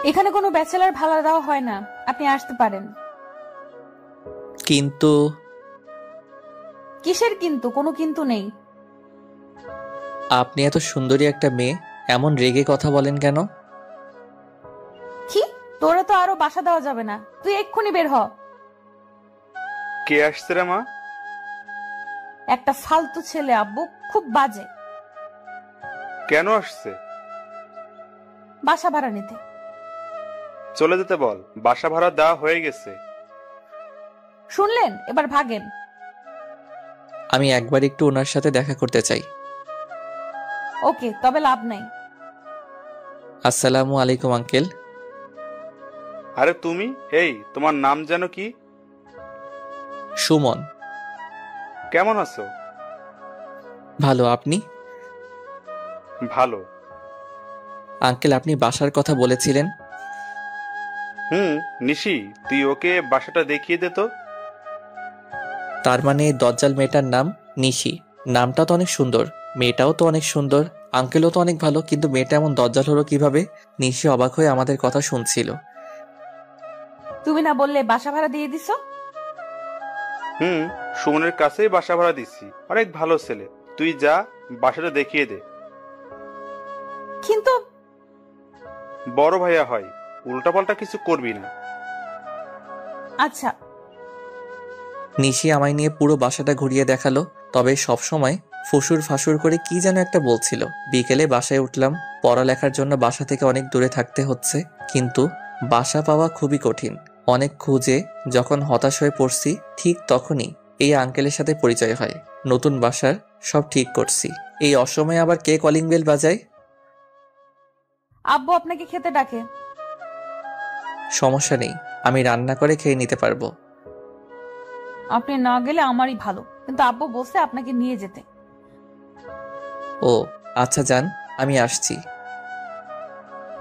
এখানে কোনো ব্যাচেলর ভাড়া দেওয়া হয় না, আপনি আসতে পারেন। কিন্তু কিসের কিন্তু? কোনো কিন্তু নেই। আপনি এত সুন্দরী একটা মেয়ে, এমন রেগে কথা বলেন কেন? কি? তোরা তো আরো বাসা দেওয়া যাবে না, তুই এক্ষুনি বের হ। কে আসছে রে মা? একটা ফালতু ছেলে আব্বু, খুব বাজে। কেন আসছে? বাসা ভাড়া নিতে। চলে যেতে বল, বাসা ভাড়া দেওয়া হয়ে গেছে। শুনলেন? এবার ভাগেন। আমি একবার একটু ওনার সাথে দেখা করতে চাই। ওকে, তবে লাভ নাই। আসসালামু আলাইকুম আঙ্কেল। আরে তুমি, এই তোমার নাম যেন কি? সুমন। কেমন আছো? ভালো, আপনি? ভালো। আঙ্কেল, আপনি বাসার কথা বলেছিলেন। নিশি, তুই ওকে বাসাটা দেখিয়ে দে তো। তার মানে দজ্জাল মেয়েটার নাম নিশি। নামটা তো অনেক সুন্দর, মেয়েটাও তো অনেক সুন্দর, আঙ্কেলও তো অনেক ভালো, কিন্তু মেয়েটা এমন দজ্জাল হলো কিভাবে? নিশি অবাক হয়ে আমাদের কথা শুনছিল। তুমি না বললে বাসা ভাড়া দিয়ে দিছো? সুমনের কাছেই বাসা ভাড়া দিচ্ছি, অনেক ভালো ছেলে। তুই যা, বাসাটা দেখিয়ে দে। কিন্তু বড় ভাইয়া হয়, উল্টাপাল্টা কিছু করবি না। আচ্ছা। নিশি আমায় নিয়ে পুরো বাসাটা ঘুরিয়ে দেখালো, তবে সব সময় ফুসুর ফাসুর করে কি যেন একটা বলছিল। বিকেলে বাসায় উঠলাম। পড়ালেখার জন্য বাসা থেকে অনেক দূরে থাকতে হচ্ছে, কিন্তু বাসা পাওয়া খুবই কঠিন। অনেক খুঁজে যখন হতাশ হয়ে পড়ছি, ঠিক তখনই এই আঙ্কেলের সাথে পরিচয় হয়। নতুন বাসার সব ঠিক করছি, এই অসময়ে আবার কে কলিং বেল বাজায়? আব্বু আপনাকে খেতে ডাকে। সমস্যা নেই, আমি রান্না করে খেয়ে নিতে পারবো। আপনি না গেলে আমারই ভালো, কিন্তু আব্বু বলছে আপনাকে নিয়ে যেতে। ও আচ্ছা, যান, আমি আসছি।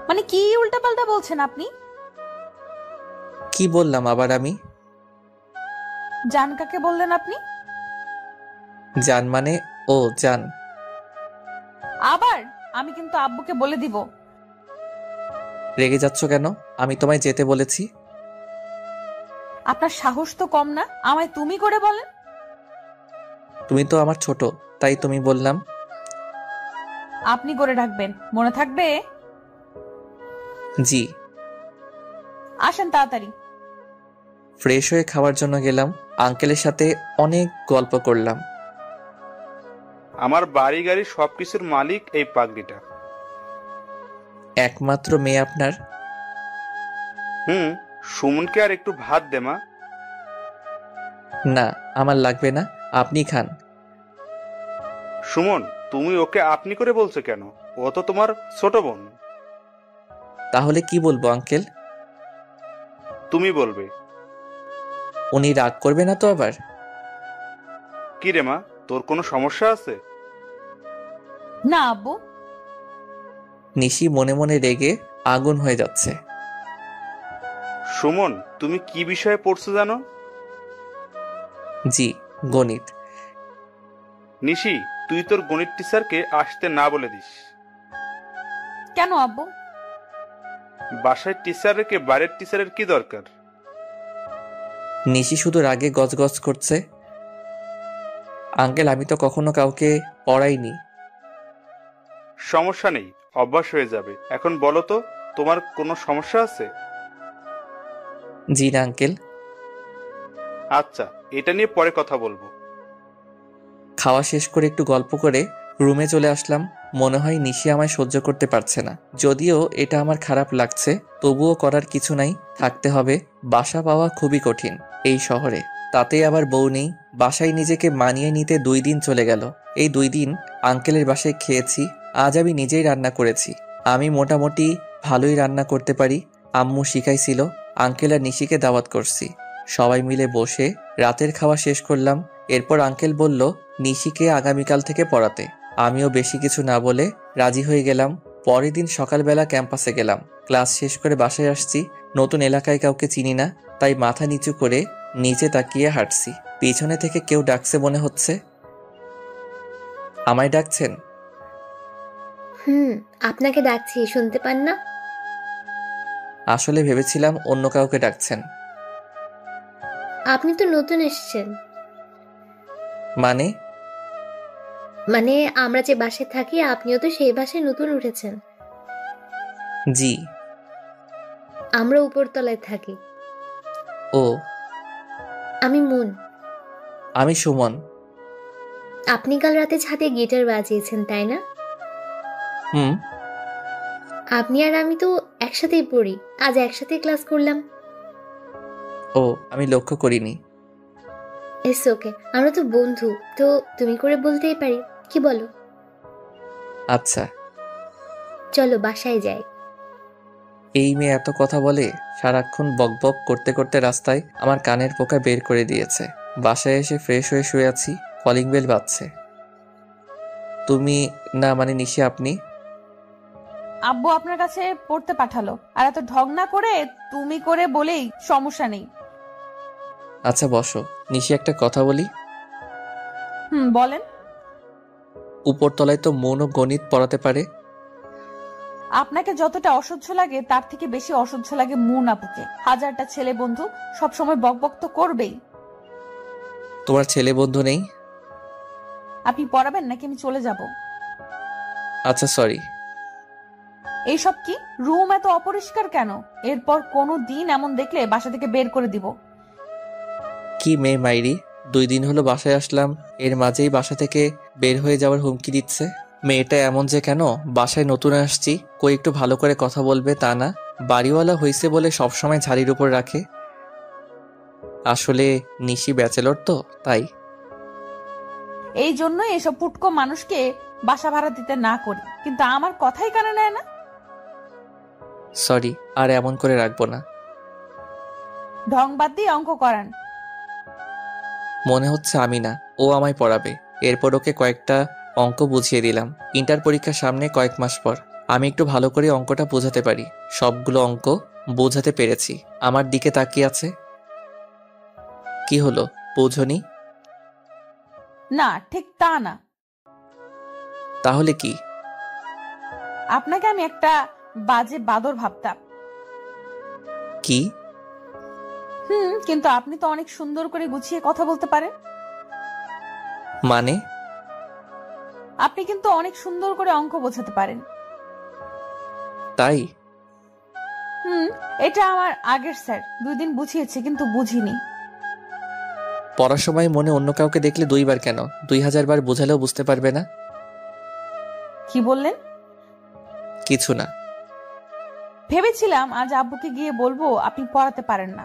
মানে কি উল্টাপাল্টা বলছেন আপনি? কি বললাম আবার আমি? জান কাকে বললেন আপনি? যান মানে? ও যান। আবার? আমি কিন্তু আব্বুকে বলে দিব। রেগে যাচ্ছ কেন? আমি তোমায় যেতে বলেছি। আপনার সাহস তো কম না, আমায় তুমি করে বলেন। তুমি তো আমার ছোট, তাই তুমি বললাম। আপনি করে ডাকবেন, মনে থাকবে? জি। আসেন তাড়াতাড়ি। ফ্রেশ হয়ে খাওয়ার জন্য গেলাম। আঙ্কেলের সাথে অনেক গল্প করলাম। আমার বাড়ি গাড়ি সবকিছুর মালিক এই পাগড়িটা। একমাত্র মেয়ে আপনার? সুমনকে আর একটু ভাত দে মা। না, আমার লাগবে না, আপনি খান। সুমন, তুমি ওকে আপনি করে বলছো কেন? ও তো তোমার ছোট বোন। তাহলে কি বলবো আঙ্কেল? তুমি বলবে। উনি রাগ করবে না তো আবার? কি রে মা, তোর কোনো সমস্যা আছে? না আব্বু। নিশি মনে মনে রেগে আগুন হয়ে যাচ্ছে। সুমন, তুমি কি বিষয়ে পড়ছো জানো? জি, গণিত। নিশি, তুই তোর গণিত টিচারকে আসতে না বলে দিস। কেন আব্বু? বাসায় টিচার রেখে বাইরের টিচারের কি দরকার? নিশি শুধু রাগে গজগজ করছে। আঙ্কেল, আমি তো কখনো কাউকে পড়াইনি। সমস্যা নেই, অভ্যাস হয়ে যাবে। এখন বলো তো, তোমার কোনো সমস্যা আছে? জি না আঙ্কেল। আচ্ছা, এটা নিয়ে পরে কথা বলবো। খাওয়া শেষ করে একটু গল্প করে রুমে চলে আসলাম। মনে হয় নিশি আমায় সহ্য করতে পারছে না। যদিও এটা আমার খারাপ লাগছে, তবুও করার কিছু নাই, থাকতে হবে। বাসা পাওয়া খুবই কঠিন এই শহরে, তাতে আবার বউ নেই। বাসায় নিজেকে মানিয়ে নিতে 2 দিন চলে গেল। এই 2 দিন আঙ্কেলের বাসায় খেয়েছি। আজ আমি নিজেই রান্না করেছি। আমি মোটামুটি ভালোই রান্না করতে পারি, আম্মু শিখাইছিল। আঙ্কেল আর নিশিকে দাওয়াত করছি। সবাই মিলে বসে রাতের খাওয়া শেষ করলাম। এরপর আঙ্কেল বলল নিশিকে আগামীকাল থেকে পড়াতে। আমিও বেশি কিছু না বলে রাজি হয়ে গেলাম। পরের দিন সকালবেলা ক্যাম্পাসে গেলাম। ক্লাস শেষ করে বাসায় আসছি। নতুন এলাকায় কাউকে চিনি না, তাই মাথা নিচু করে নিচে তাকিয়ে হাঁটছি। পিছনে থেকে কেউ ডাকছে মনে হচ্ছে। আমায় ডাকছেন? আপনাকে ডাকছি, শুনতে পান না? আসলে ভেবেছিলাম অন্য কাউকে ডাকছেন। আপনি তো নতুন এসেছেন। মানে? মানে আমরা যে বাসায় থাকি আপনিও তো সেই বাসায় নতুন উঠেছেন। জি। আমরা উপরতলায় থাকি। ও। আমি মুন। আমি সুমন। আপনি কাল রাতে ছাদে গিটার বাজিয়েছেন তাই না? হুম। আপনি আর আমি তো একসাথেই পড়ি, আজ একসাথে ক্লাস করলাম। ও, আমি লক্ষ্য করিনি। ইটস ওকে, আমরা তো বন্ধু, তো তুমি করে বলতেই পারি, কি বলো? আচ্ছা। চলো বাসায় যাই। এই মেয়ে এত কথা বলে, সারাক্ষণ বকবক করতে করতে রাস্তায় আমার কানের পোকা বের করে দিয়েছে। বাসায় এসে ফ্রেশ হয়ে শুয়ে আছি, কলিং বেল বাজছে। তুমি না, মানে নিশি, আপনি? আব্বু আপনার কাছে পড়তে পাঠালো, আর এত ঢং না করে তুমি করে বলেই সমস্যা নেই। আচ্ছা বসো। নিশি, একটা কথা বলি। বলেন। উপরতলায় তো মৌন গণিত পড়াতে পারে। আপনাকে যতটা অসহ্য লাগে তার থেকে বেশি অসহ্য লাগে মুন আপুকে। হাজারটা ছেলে বন্ধু, সব সময় বকবক তো করবেই। তোমার ছেলে বন্ধু নেই? আপনি পড়াবেন নাকি আমি চলে যাব? আচ্ছা সরি। এইসব কি? রুম এত অপরিষ্কার কেন? এরপর কোনো দিন এমন দেখলে বাসা থেকে বের করে দিব। কি মেয়ে মাইরি, 2 দিন হলো বাসায় আসলাম, এর মাঝেই বাসা থেকে বের হয়ে যাওয়ার হুমকি দিচ্ছে। মেয়েটা এমন যে কেন? বাসায় নতুন আসছি, কই একটু ভালো করে কথা বলবে তা না, বাড়িওয়ালা হইছে বলে সবসময় ঝাড়ির উপর রাখে। আসলে নিশি ব্যাচেলর তো, তাই। এই জন্যই এসব পুটকো মানুষকে বাসা ভাড়া দিতে না করি, কিন্তু আমার কথাই কানে নেয় না। সরি, আর এমন করে রাখবো না। ঢং বাদ দিয়ে অঙ্ক করান। মনে হচ্ছে আমি না, ও আমায় পড়াবে। এরপর ওকে কয়েকটা অঙ্ক বুঝিয়ে দিলাম। ইন্টার পরীক্ষার সামনে কয়েক মাস পর আমি একটু ভালো করে অঙ্কটা বোঝাতে পারি। সবগুলো অঙ্ক বোঝাতে পেরেছি। আমার দিকে তাকিয়ে আছে। কি হলো, বোঝনি? না, ঠিক তা না। তাহলে কি? আপনাকে আমি একটা বাজে বাদর ভাবতাম। কি? কিন্তু আপনি তো অনেক সুন্দর করে গুছিয়ে কথা বলতে পারেন। মানে? আপনি কিন্তু অনেক সুন্দর করে অঙ্ক বোঝাতে পারেন। তাই? এটা আমার আগের স্যার 2 দিন বুঝিয়েছে, কিন্তু বুঝিনি। পড়ার সময় মনে অন্য কাউকে দেখলে 2 বার কেন, 2000 বার বোঝালেও বুঝতে পারবে না। কি বললেন? কিছু না। ভেবেছিলাম আজ আব্বুকে গিয়ে বলবো আপনি পড়াতে পারেন না,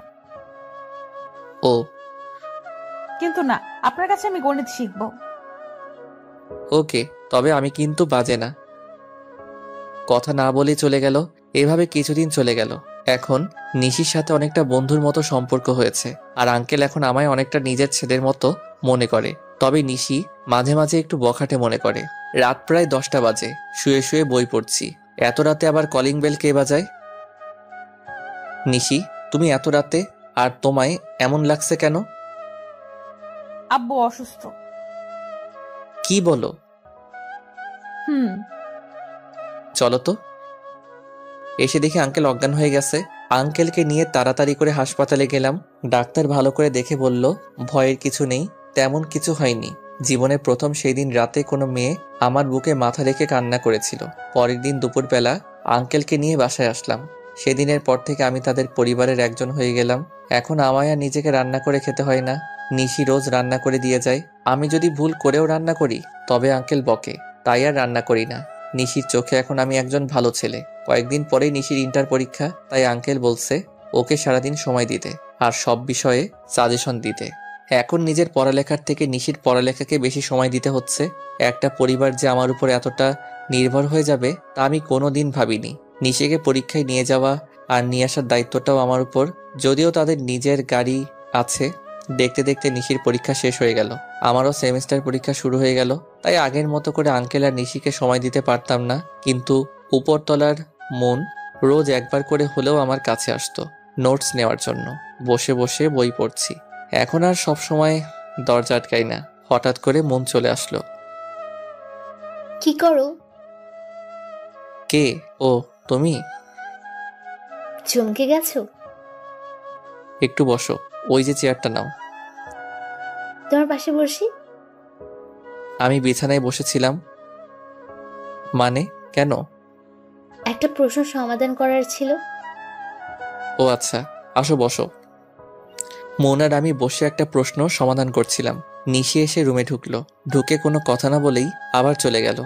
ও। কিন্তু না, আপনার কাছে আমি গণিত শিখবো। ওকে, তবে আমি কিন্তু বাজে না। কথা না বলেই চলে গেল। এভাবে কিছুদিন চলে গেল। এখন নিশির সাথে অনেকটা বন্ধুর মতো সম্পর্ক হয়েছে, আর আঙ্কেল এখন আমায় অনেকটা নিজের ছেলের মতো মনে করে। তবে নিশি মাঝে মাঝে একটু বখাটে মনে করে। রাত প্রায় 10টা বাজে, শুয়ে শুয়ে বই পড়ছি। এত রাতে আবার কলিং বেল কে বাজায়? নিশি, তুমি এত রাতে, আর তোমায় এমন লাগছে কেন? আব্বু অসুস্থ। কি বলো? চলো তো। এসে দেখি আঙ্কেল অজ্ঞান হয়ে গেছে। আঙ্কেলকে নিয়ে তাড়াতাড়ি করে হাসপাতালে গেলাম। ডাক্তার ভালো করে দেখে বলল, ভয়ের কিছু নেই, তেমন কিছু হয়নি। জীবনের প্রথম সেই দিন রাতে কোনো মেয়ে আমার বুকে মাথা রেখে কান্না করেছিল। পরের দিন দুপুরবেলা আঙ্কেলকে নিয়ে বাসায় আসলাম। সেদিনের পর থেকে আমি তাদের পরিবারের একজন হয়ে গেলাম। এখন আমায় আর নিজেকে রান্না করে খেতে হয় না, নিশি রোজ রান্না করে দিয়ে যায়। আমি যদি ভুল করেও রান্না করি তবে আঙ্কেল বকে, তাই আর রান্না করি না। নিশির চোখে এখন আমি একজন ভালো ছেলে। কয়েকদিন পরেই নিশির ইন্টার পরীক্ষা, তাই আঙ্কেল বলছে ওকে সারাদিন সময় দিতে আর সব বিষয়ে সাজেশন দিতে। এখন নিজের পড়ালেখার থেকে নিশির পড়ালেখাকে বেশি সময় দিতে হচ্ছে। একটা পরিবার যে আমার উপর এতটা নির্ভর হয়ে যাবে তা আমি কোনোদিন ভাবিনি। নিশিকে পরীক্ষায় নিয়ে যাওয়া আর নিয়ে আসার দায়িত্বটাও আমার উপর। যদিও তাদের নিজের গাড়ি আছে। দেখতে দেখতে নিশির পরীক্ষা শেষ হয়ে গেল, আমারও সেমিস্টার পরীক্ষা শুরু হয়ে গেল। তাই আগের মতো করে আঙ্কেল আর নিশিকে সময় দিতে পারতাম না। কিন্তু উপরতলার মন রোজ একবার করে হলেও আমার কাছে আসতো নোটস নেওয়ার জন্য। বসে বসে বই পড়ছি। এখন আর সব সময় দরজা আটকাই না। হঠাৎ করে মন চলে আসলো। কি করো? কে? ও, তুমি? চমকে গেছো? একটু বসো, ওই যে চেয়ারটা নাও। তোমার পাশে বসি। আমি বিছানায় বসেছিলাম। মানে, কেন? একটা প্রশ্ন সমাধান করার ছিল। ও আচ্ছা, আসো বসো। মৌনার আমি বসে একটা প্রশ্ন সমাধান করছিলাম। নিশি এসে রুমে ঢুকলো। ঢুকে কোনো কথা না বলেই আবার চলে গেল।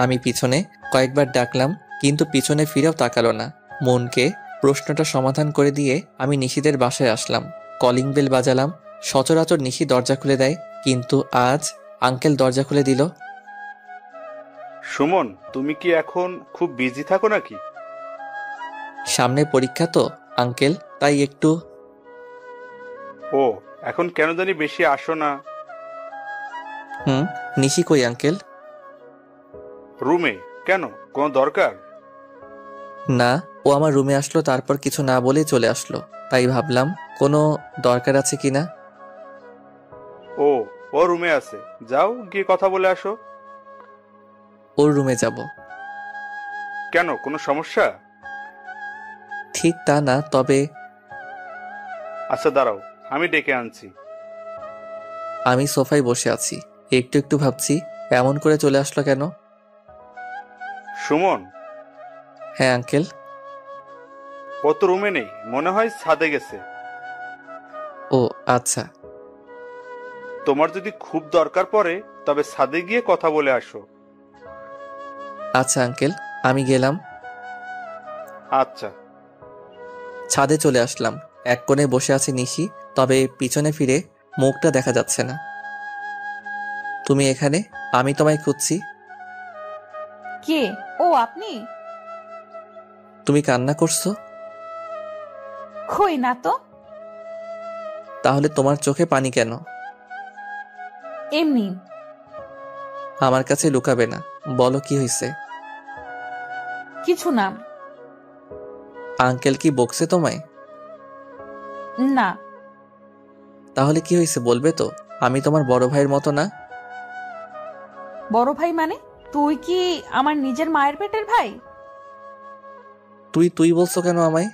আমি পিছনে কয়েকবার ডাকলাম, কিন্তু পিছনে ফিরেও তাকালো না। মনকে প্রশ্নটা সমাধান করে দিয়ে আমি নিশিদের বাসায় আসলাম। Calling bell বাজালাম। সচরাচর নিশি দরজা খুলে দেয়, কিন্তু আজ আঙ্কেল দরজা খুলে দিল। সুমন, তুমি কি এখন খুব বিজি থাকো নাকি? সামনে পরীক্ষা তো আঙ্কেল, তাই একটু। ও, এখন কেন জানি বেশি আসো না। নিশি কই আঙ্কেল? রুমে। কেন, কোনো দরকার? না, ও আমার রুমে আসলো, তারপর কিছু না বলেই চলে আসলো। তাই ভাবলাম কোনো দরকার আছে কিনা। ও, ও রুমে আছে, যাও গিয়ে কথা বলে আসো। ওর রুমে যাব? কেন, কোনো সমস্যা? ঠিক তা না, তবে। আচ্ছা দাঁড়াও, আমি ডেকে আনছি। আমি সোফায় বসে আছি, একটু একটু ভাবছি এমন করে চলে আসলো কেন। সুমন। হ্যাঁ আঙ্কেল। ও তো রুমে নেই, মনে হয় ছাদে গেছে। ও আচ্ছা। তোমার যদি খুব দরকার পড়ে তবে ছাদে গিয়ে কথা বলে আসো। আচ্ছা আঙ্কেল, আমি গেলাম। আচ্ছা। ছাদে চলে আসলাম। এক কোণে বসে আছে নিশি, তবে পিছনে ফিরে মুখটা দেখা যাচ্ছে না। তুমি এখানে? আমি তোমায় খুঁজছি। কে? ও আপনি? তুমি কান্না করছো? কই না তো। তাহলে তোমার চোখে পানি কেন? এমনি। আমার কাছে লুকাবে না, বলো কি হয়েছে। কিছু না। আঙ্কেল কি বকছে তোমায়? না। তাহলে কি হয়েছে বলবে তো? আমি তোমার বড় ভাইয়ের মতো না। বড় ভাই মানে? তুই কি আমার নিজের মায়ের পেটের ভাই? তুই তুই বলছো কেন আমায়?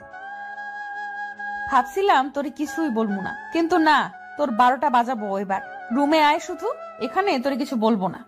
ভাবছিলাম তোরে কিছুই বলবো না, কিন্তু না, তোর 12টা বাজাবো এবার। রুমে আয় শুধু, এখানে তোরে কিছু বলবো না।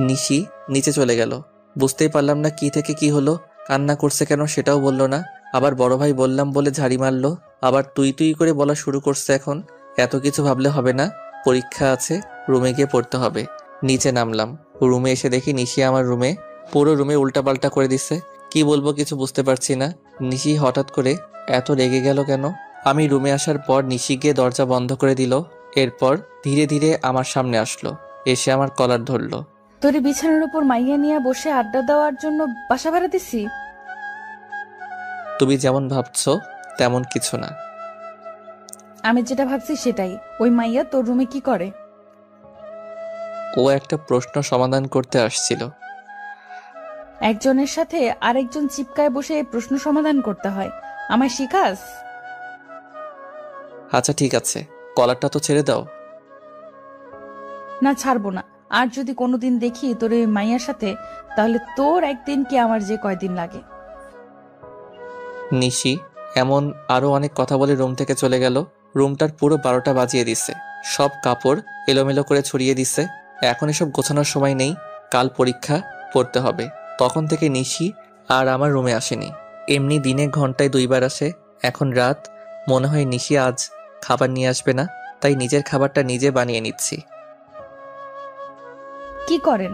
নিশি নিচে চলে গেল। বুঝতেই পারলাম না কি থেকে কি হলো। কান্না করছে কেন সেটাও বললো না। আবার বড় ভাই বললাম বলে ঝাড়ি মারলো। আবার তুই তুই করে বলা শুরু করছে। এখন এত কিছু ভাবলে হবে না, পরীক্ষা আছে, রুমে গিয়ে পড়তে হবে। নিচে নামলাম। রুমে এসে দেখি নিশি আমার রুমে, পুরো রুমে উল্টাপাল্টা করে দিছে। কি বলবো কিছু বুঝতে পারছি না। নিশি হঠাৎ করে এত রেগে গেল কেন? আমি রুমে আসার পর নিশি গিয়ে দরজা বন্ধ করে দিল। এরপর ধীরে ধীরে আমার সামনে আসলো, এসে আমার কলার ধরলো। তোরে বিছানার উপর মাইয়া নিয়ে বসে আড্ডা দেওয়ার জন্য বাসা ভাড়া দিছি? তুমি যেমন ভাবছো তেমন কিছু না। আমি যেটা ভাবছি সেটাই। ওই মাইয়া তোর রুমে কি করে? ও একটা প্রশ্ন সমাধান করতে আসছিল। একজনের সাথে আরেকজন চিপকায় বসে প্রশ্ন সমাধান করতে হয়? আমায় শিখাস? আচ্ছা ঠিক আছে, কলারটা তো ছেড়ে দাও। না, ছাড়বো না। আর যদি কোনোদিন দেখি তোর ওই মাইয়ার সাথে, তাহলে তোর একদিন কি আমার যে কয়দিন লাগে। নিশি এমন আরো অনেক কথা বলে রুম থেকে চলে গেল। রুমটার পুরো 12টা বাজিয়ে দিছে। সব কাপড় এলোমেলো করে ছড়িয়ে দিছে। এখন এসব গোছানোর সময় নেই, কাল পরীক্ষা, পড়তে হবে। তখন থেকে নিশি আর আমার রুমে আসেনি। এমনি দিনে ঘন্টায় 2বার আসে। এখন রাত, মনে হয় নিশি আজ খাবার নিয়ে আসবে না, তাই নিজের খাবারটা নিজে বানিয়ে নিচ্ছি। কি করেন?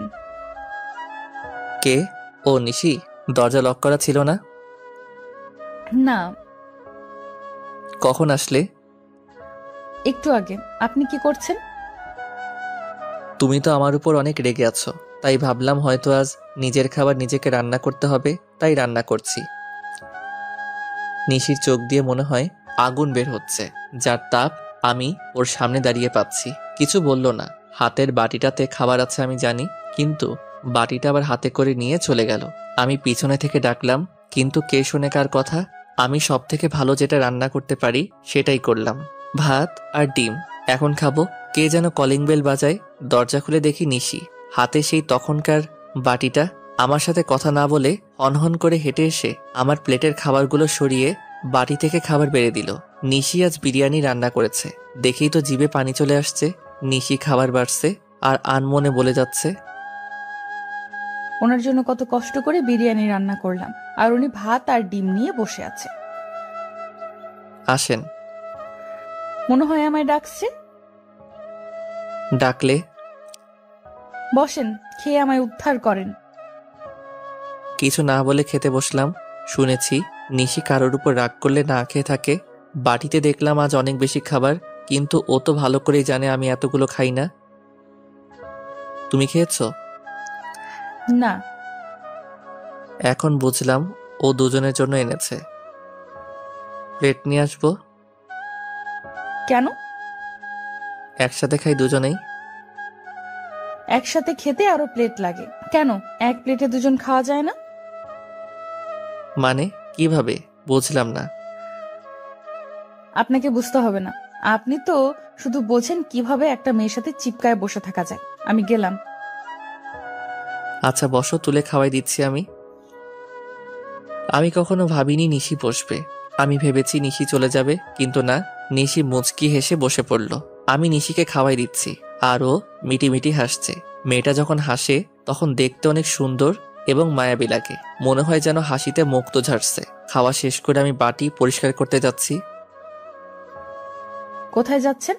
কে? ও নিশি, দরজা লক করা ছিল না? না। কখন আসলে? একটু আগে। আপনি কি করছেন? তুমি তো আমার উপর অনেক রেগে আছো, তাই ভাবলাম হয়তো আজ নিজের খাবার নিজেকে রান্না করতে হবে, তাই রান্না করছি। নিশির চোখ দিয়ে মনে হয় আগুন বের হচ্ছে, যার তাপ আমি ওর সামনে দাঁড়িয়ে পাচ্ছি। কিছু বলল না। হাতের বাটিটাতে খাবার আছে আমি জানি, কিন্তু বাটিটা আবার হাতে করে নিয়ে চলে গেল। আমি পিছনে থেকে ডাকলাম, কিন্তু কে শোনে কার কথা। আমি সব থেকে ভালো যেটা রান্না করতে পারি সেটাই করলাম, ভাত আর ডিম। এখন খাবো। কে যেন কলিং বেল বাজায়। দরজা খুলে দেখি নিশি, হাতে সেই তখনকার বাটিটা, আমার সাথে কথা না বলে হনহন করে হেঁটে এসে আমার প্লেটের খাবারগুলো সরিয়ে বাটি থেকে খাবার বেড়ে দিল। নিশি আজ বিরিয়ানি রান্না করেছে দেখেই তো জিভে পানি চলে আসছে। নিশি খাবার বাড়ছে আর আনমনে বলে যাচ্ছে, ওনার জন্য কত কষ্ট করে বিরিয়ানি রান্না করলাম, আর উনি ভাত আর ডিম নিয়ে বসে আছে। আসেন। মনে হয় আমায় ডাকছে। ডাকলে? বসেন, খেয়ে আমায় উদ্ধার করেন। কিছু না বলে খেতে বসলাম। শুনেছি নিশি কারোর উপর রাগ করলে না খেয়ে থাকে। বাটিতে দেখলাম আজ অনেক বেশি খাবার, কিন্তু ও তো ভালো করেই জানে আমি এতগুলো খাই না। তুমি খেয়েছো? না। এখন বুঝলাম ও দুজনের জন্য এনেছে। প্লেট নিয়ে আসবো? কেন? একসাথে খাই দুজনেই। একসাথে খেতে আরো প্লেট লাগে কেন? এক প্লেটে দুজন খাওয়া যায় না? মানে কিভাবে? বুঝলাম না। আপনাকে বুঝতে হবে না, আপনি তো শুধু বোঝেন কিভাবে একটা মেয়ের সাথে চিপকায় বসে থাকা যায়। আমি গেলাম। আচ্ছা বসো, তুলে খাওয়াই দিচ্ছি আমি। আমি কখনো ভাবিনি নিশি বসবে। আমি ভেবেছি নিশি চলে যাবে, কিন্তু না, নিশি মুচকি হেসে বসে পড়ল। আমি নিশিকে খাওয়াই দিচ্ছি আর ও মিটিমিটি হাসছে। মেয়েটা যখন হাসে তখন দেখতে অনেক সুন্দর এবং মায়াবী লাগে। মনে হয় যেন হাসিতে মুক্ত ঝাড়ছে। খাওয়া শেষ করে আমি বাটি পরিষ্কার করতে যাচ্ছি। কোথায় যাচ্ছেন?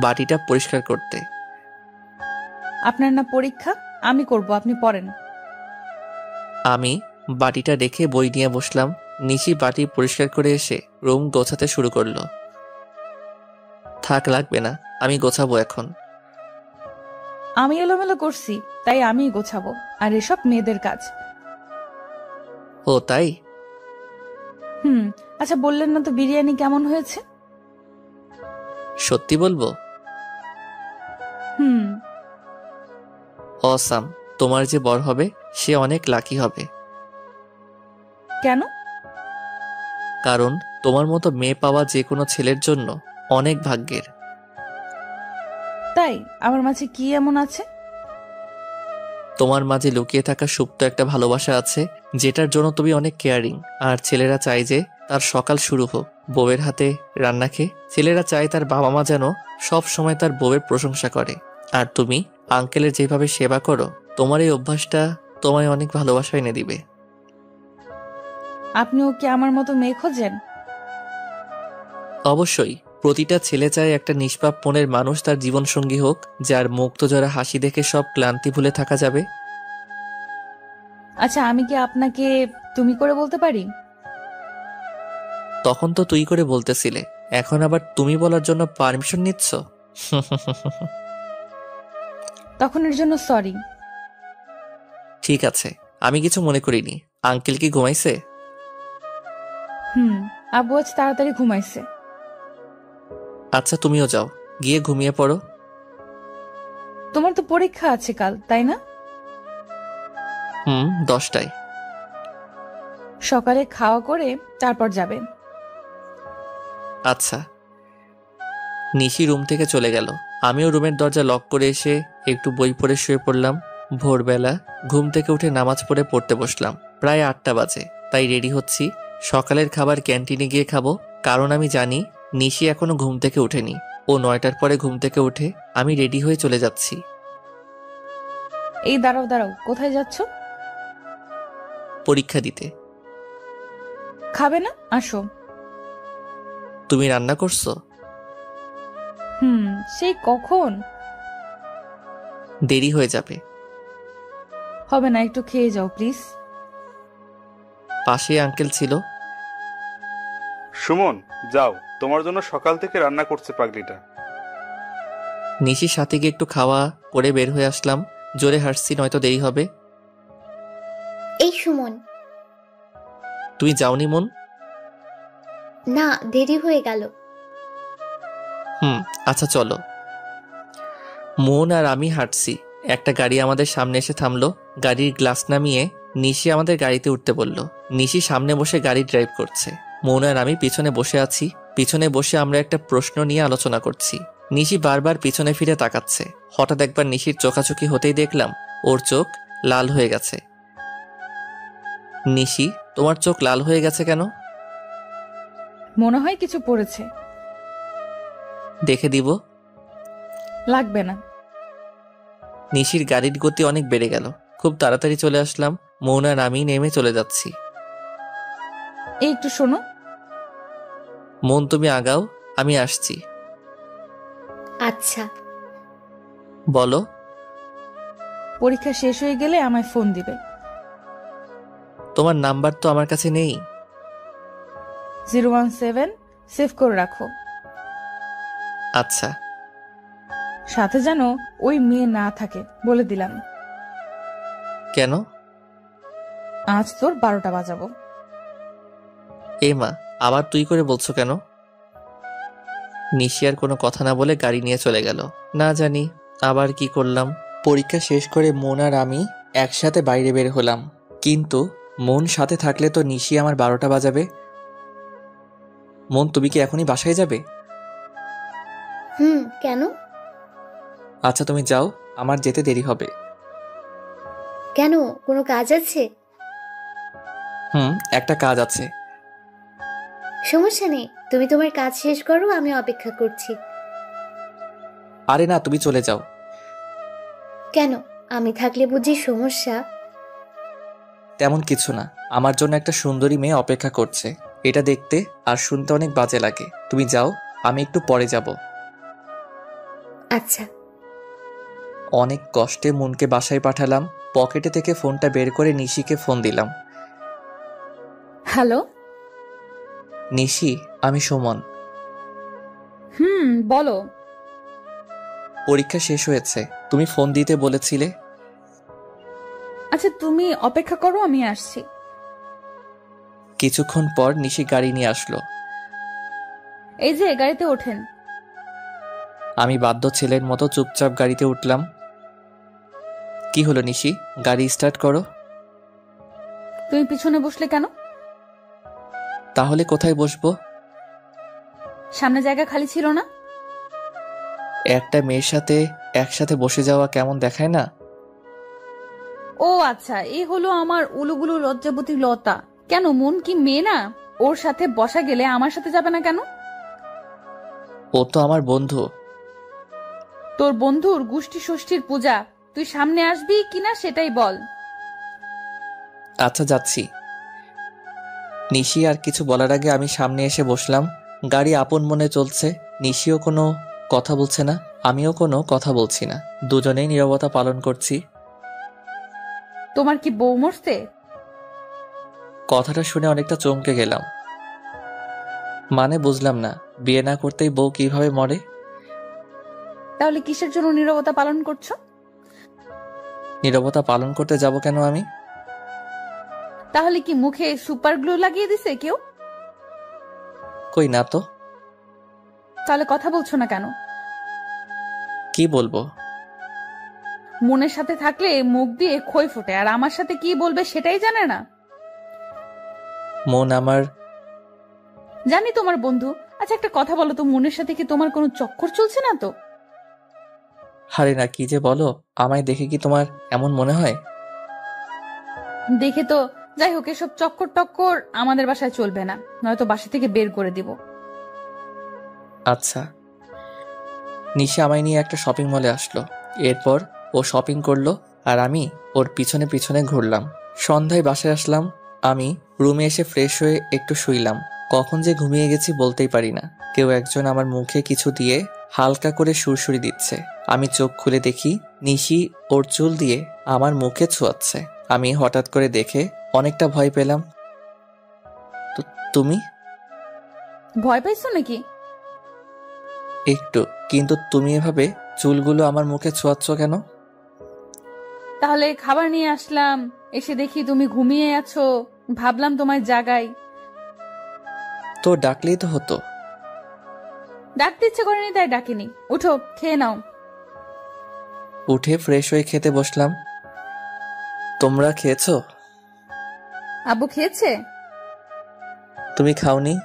বাটিটা পরিষ্কার করতে। আপনার না পরীক্ষা? আমি করব, আপনি পড়েন। আমি বাটিটা রেখে বই নিয়ে বসলাম। নিশি বাটি পরিষ্কার করে এসে রুম গোছাতে শুরু করলো। থাক, লাগবে না, আমি গোছাবো এখন। আমি এলোমেলো করছি, তাই আমি গোছাবো, আর এসব মেয়েদের কাজ। ও তাই? আচ্ছা, বললেন না তো বিরিয়ানি কেমন হয়েছে? সত্যি বলবো? হুম। অসাম। তোমার যে বর হবে সে অনেক লাকি হবে। কেন? কারণ তোমার মতো মেয়ে পাওয়া যে কোনো ছেলের জন্য অনেক ভাগ্যের। তাই? আমার মাঝে কি এমন আছে? তোমার মাঝে লুকিয়ে থাকা সুপ্ত একটা ভালোবাসা আছে, যেটার জন্য তুমি অনেক কেয়ারিং। আর ছেলেরা চায় যে তার সকাল শুরু হোক বউয়ের হাতে রান্না খেয়ে। ছেলেরা চায় তার বাবা মা যেন সব সময় তার বউয়ের প্রশংসা করে। আর তুমি আঙ্কেলের যেভাবে সেবা করো, তোমার এই অভ্যাসটা তোমায় অনেক ভালোবাসা এনে দিবে। আপনিও কি আমার মতো মেয়ে খোঁজেন? অবশ্যই। প্রতিটা ছেলে চায় একটা নিষ্পাপ মনের মানুষ তার জীবনসঙ্গী হোক, যার মুক্ত জোড়া হাসি দেখে সব ক্লান্তি ভুলে থাকা যাবে। আচ্ছা, আমি কি আপনাকে তুমি করে বলতে পারি? তখন তো তুই করে বলতেছিলে, এখন আবার তুমি বলার জন্য পারমিশন নিচ্ছ? তখন এর জন্য সরি। ঠিক আছে, আমি কিছু মনে করিনি। আঙ্কেল কি ঘুমাইছে? আব্বু আজ তাড়াতাড়ি ঘুমাইছে। আচ্ছা তুমিও যাও, গিয়ে ঘুমিয়ে পড়ো। তোমার তো পরীক্ষা আছে কাল, তাই না? 10টায়। সকালে খাওয়া করে তারপর যাবে। আচ্ছা। নিশি রুম থেকে চলে গেল। আমিও রুমের দরজা লক করে এসে একটু বই পড়ে শুয়ে পড়লাম। ভোরবেলা ঘুম থেকে উঠে নামাজ পড়ে পড়তে বসলাম। প্রায় 8টা বাজে, তাই রেডি হচ্ছি। সকালের খাবার ক্যান্টিনে গিয়ে খাবো, কারণ আমি জানি নিশি এখনো ঘুম থেকে উঠেনি। ও 9টার পরে ঘুম থেকে উঠে। আমি রেডি হয়ে চলে যাচ্ছি। এই দাঁড়াও দাঁড়াও, কোথায় যাচ্ছ? পরীক্ষা দিতে। খাবে না? আসো। তুমি রান্না করছো? সেই কখন? দেরি হয়ে যাবে। হবে না, একটু খেয়ে যাও প্লিজ। পাশে আঙ্কেল ছিল। সুমন, যাও, তোমার জন্য সকাল থেকে রান্না করছে পাগলিটা। নিশির সাথে গিয়ে একটু খাওয়া করে বের হয়ে আসলাম। জোরে হাসছি, নয়তো দেরি হবে। এই সুমন। তুমি যাওনি মন? না, দেরি হয়ে গেল। আচ্ছা চলো। মন আর আমি হাঁটছি। একটা গাড়ি আমাদের সামনে এসে থামলো। গাড়ির গ্লাস নামিয়ে নিশি আমাদের গাড়িতে উঠতে বলল। নিশি সামনে বসে গাড়ি ড্রাইভ করছে। মন আর আমি পিছনে বসে আছি। পিছনে বসে আমরা একটা প্রশ্ন নিয়ে আলোচনা করছি। নিশি বারবার পিছনে ফিরে তাকাচ্ছে। হঠাৎ একবার নিশির চোখাচোখি হতেই দেখলাম ওর চোখ লাল হয়ে গেছে। নিশি, তোমার চোখ লাল হয়ে গেছে কেন? মনে হয় কিছু পড়েছে। দেখে দিব? লাগবে না। নিশির গাড়ির গতি অনেক বেড়ে গেল। খুব তাড়াতাড়ি চলে আসলাম। মৌন আর আমি নেমে চলে যাচ্ছি। এই একটু শোনো। মন, তুমি আগাও, আমি আসছি। আচ্ছা। বলো। পরীক্ষা শেষ হয়ে গেলে আমায় ফোন দিবে। তোমার নাম্বার তো আমার কাছে নেই। 017 সেভ করে রাখো। আচ্ছা। সাথে যেন ওই মেয়ে না থাকে, বলে দিলাম। কেন? আজ তোর 12টা বাজাবো। এ মা, আবার তুই করে বলছো কেন? নিশি আর কোনো কথা না বলে গাড়ি নিয়ে চলে গেল। না জানি আবার কি করলাম। পরীক্ষা শেষ করে মন আর আমি একসাথে বাইরে বের হলাম, কিন্তু মন সাথে থাকলে তো নিশি আমার 12টা বাজাবে। মন, তুমি কি এখনই বাসায় যাবে? কেন? আচ্ছা তুমি যাও, আমার যেতে দেরি হবে। কেন, কোনো কাজ আছে? একটা কাজ আছে। সমস্যা নেই, তুমি তোমার কাজ শেষ করো, আমি অপেক্ষা করছি। আরে না, তুমি চলে যাও। কেন, আমি থাকলে বুঝি সমস্যা? তেমন কিছু না, আমার জন্য একটা সুন্দরী মেয়ে অপেক্ষা করছে। এটা দেখতে আর শুনতে অনেক বাজে লাগে। তুমি যাও, আমি একটু পরে যাব। আচ্ছা। অনেক কষ্টে মনকে বাসায় পাঠালাম। পকেটে থেকে ফোনটা বের করে নিশিকে ফোন দিলাম। হ্যালো। নিশি, আমি সুমন। বলো। পরীক্ষা শেষ হয়েছে, তুমি ফোন দিতে বলেছিলে। আচ্ছা তুমি অপেক্ষা করো, আমি আসছি। কিছুক্ষণ পর নিশি গাড়ি নিয়ে আসলো। এই যে গাড়িতে ওঠেন। আমি বাধ্য ছেলের মতো চুপচাপ গাড়িতে উঠলাম। কি হলো নিশি, গাড়ি স্টার্ট করো। তুমি পিছনে বসলে কেন? তাহলে কোথায় বসবো? সামনে জায়গা খালি ছিল না? একটা মেয়ের সাথে একসাথে বসে যাওয়া কেমন দেখায় না? ও আচ্ছা, এই হলো আমার উলুগুলু লজ্জাবতী লতা। কেন, মন কি মেয়ে না? ওর সাথে বসা গেলে আমার সাথে যাবে না কেন? ও তো আমার বন্ধু। তোর বন্ধুর গোষ্ঠী ষষ্ঠীর পূজা, তুই সামনে আসবি কিনা সেটাই বল। আচ্ছা যাচ্ছি। নিশি আর কিছু বলার আগে আমি সামনে এসে বসলাম। গাড়ি আপন মনে চলছে। নিশিও কোনো কথা বলছে না, আমিও কোনো কথা বলছি না। দুজনেই নীরবতা পালন করছি। তোমার কি বউ মরছে? কথাটা শুনে অনেকটা চমকে গেলাম। মানে বুঝলাম না, বিয়ে না করতেই বউ কিভাবে মরে? তাহলে কিসের জন্য নীরবতা পালন করছো? নীরবতা পালন করতে যাব কেন আমি? তাহলে কি মুখে সুপার গ্লু লাগিয়ে দিছে কেউ? কই না তো। তাহলে কথা বলছো না কেন? কি বলবো? মনের সাথে থাকলে মুখ দিয়ে খই ফোটে, আর আমার সাথে কি বলবে সেটাই জানে না। মন আমার। জানি তোমার বন্ধু। আচ্ছা একটা কথা বলো তো, মনের সাথে কি তোমার কোনো চক্কর চলছে না তো? হারে না, কি যে বলো, আমায় দেখে কি তোমার এমন মনে হয়? দেখে তো। যাই হোক, এসব চক্কর টক্কর আমাদের বাসায় চলবে না, নয়তো বাসা থেকে বের করে দিব। আচ্ছা। নিশা আমায় নিয়ে একটা শপিং মলে আসলো। এরপর ও শপিং করলো আর আমি ওর পিছনে পিছনে ঘুরলাম। সন্ধ্যায় বাসায় আসলাম। আমি রুমে এসে ফ্রেশ হয়ে একটু শুইলাম। কখন যে ঘুমিয়ে গেছি বলতেই পারি না। কেউ একজন আমার মুখে কিছু দিয়ে হালকা করে সুরসুরি দিচ্ছে। আমি চোখ খুলে দেখি নিশি ওর চুল দিয়ে আমার মুখে ছোঁয়াচ্ছে। আমি হঠাৎ করে দেখে অনেকটা ভয় পেলাম। তুমি? ভয় পাইছো নাকি? একটু, কিন্তু তুমি এভাবে চুলগুলো আমার মুখে ছোঁয়াচ্ছ কেন? তাহলে খাবার নিয়ে আসলাম, এসে দেখি তুমি ঘুমিয়ে আছো, ভাবলাম তোমায় জাগাই। তো ডাকলেই তো হতো। ডাকতে ইচ্ছে করেনি তাই ডাকিনি। উঠো, খেয়ে নাও। উঠে ফ্রেশ হয়ে খেতে বসলাম। তোমরা খেয়েছো? আব্বু খেয়েছে? তুমি খাওনি?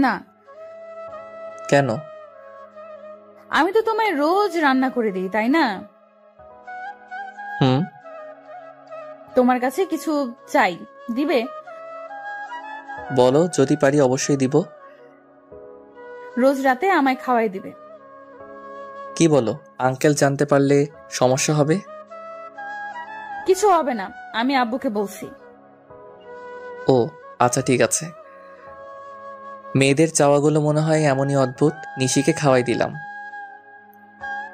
না। কেন? আমি তো তোমায় রোজ রান্না করে দিই, তাই না? হুম। তোমার কাছে কিছু চাই, দিবে? বলো, যদি পারি অবশ্যই দিব। রোজ রাতে আমায় খাওয়াই দিবে। কি বলো, আঙ্কেল জানতে পারলে সমস্যা হবে? কিছু হবে না, আমি আব্বুকে বলছি। ও আচ্ছা, ঠিক আছে। মেয়েদের চাওয়াগুলো মনে হয় এমনই অদ্ভুত। নিশিকে খাওয়াই দিলাম।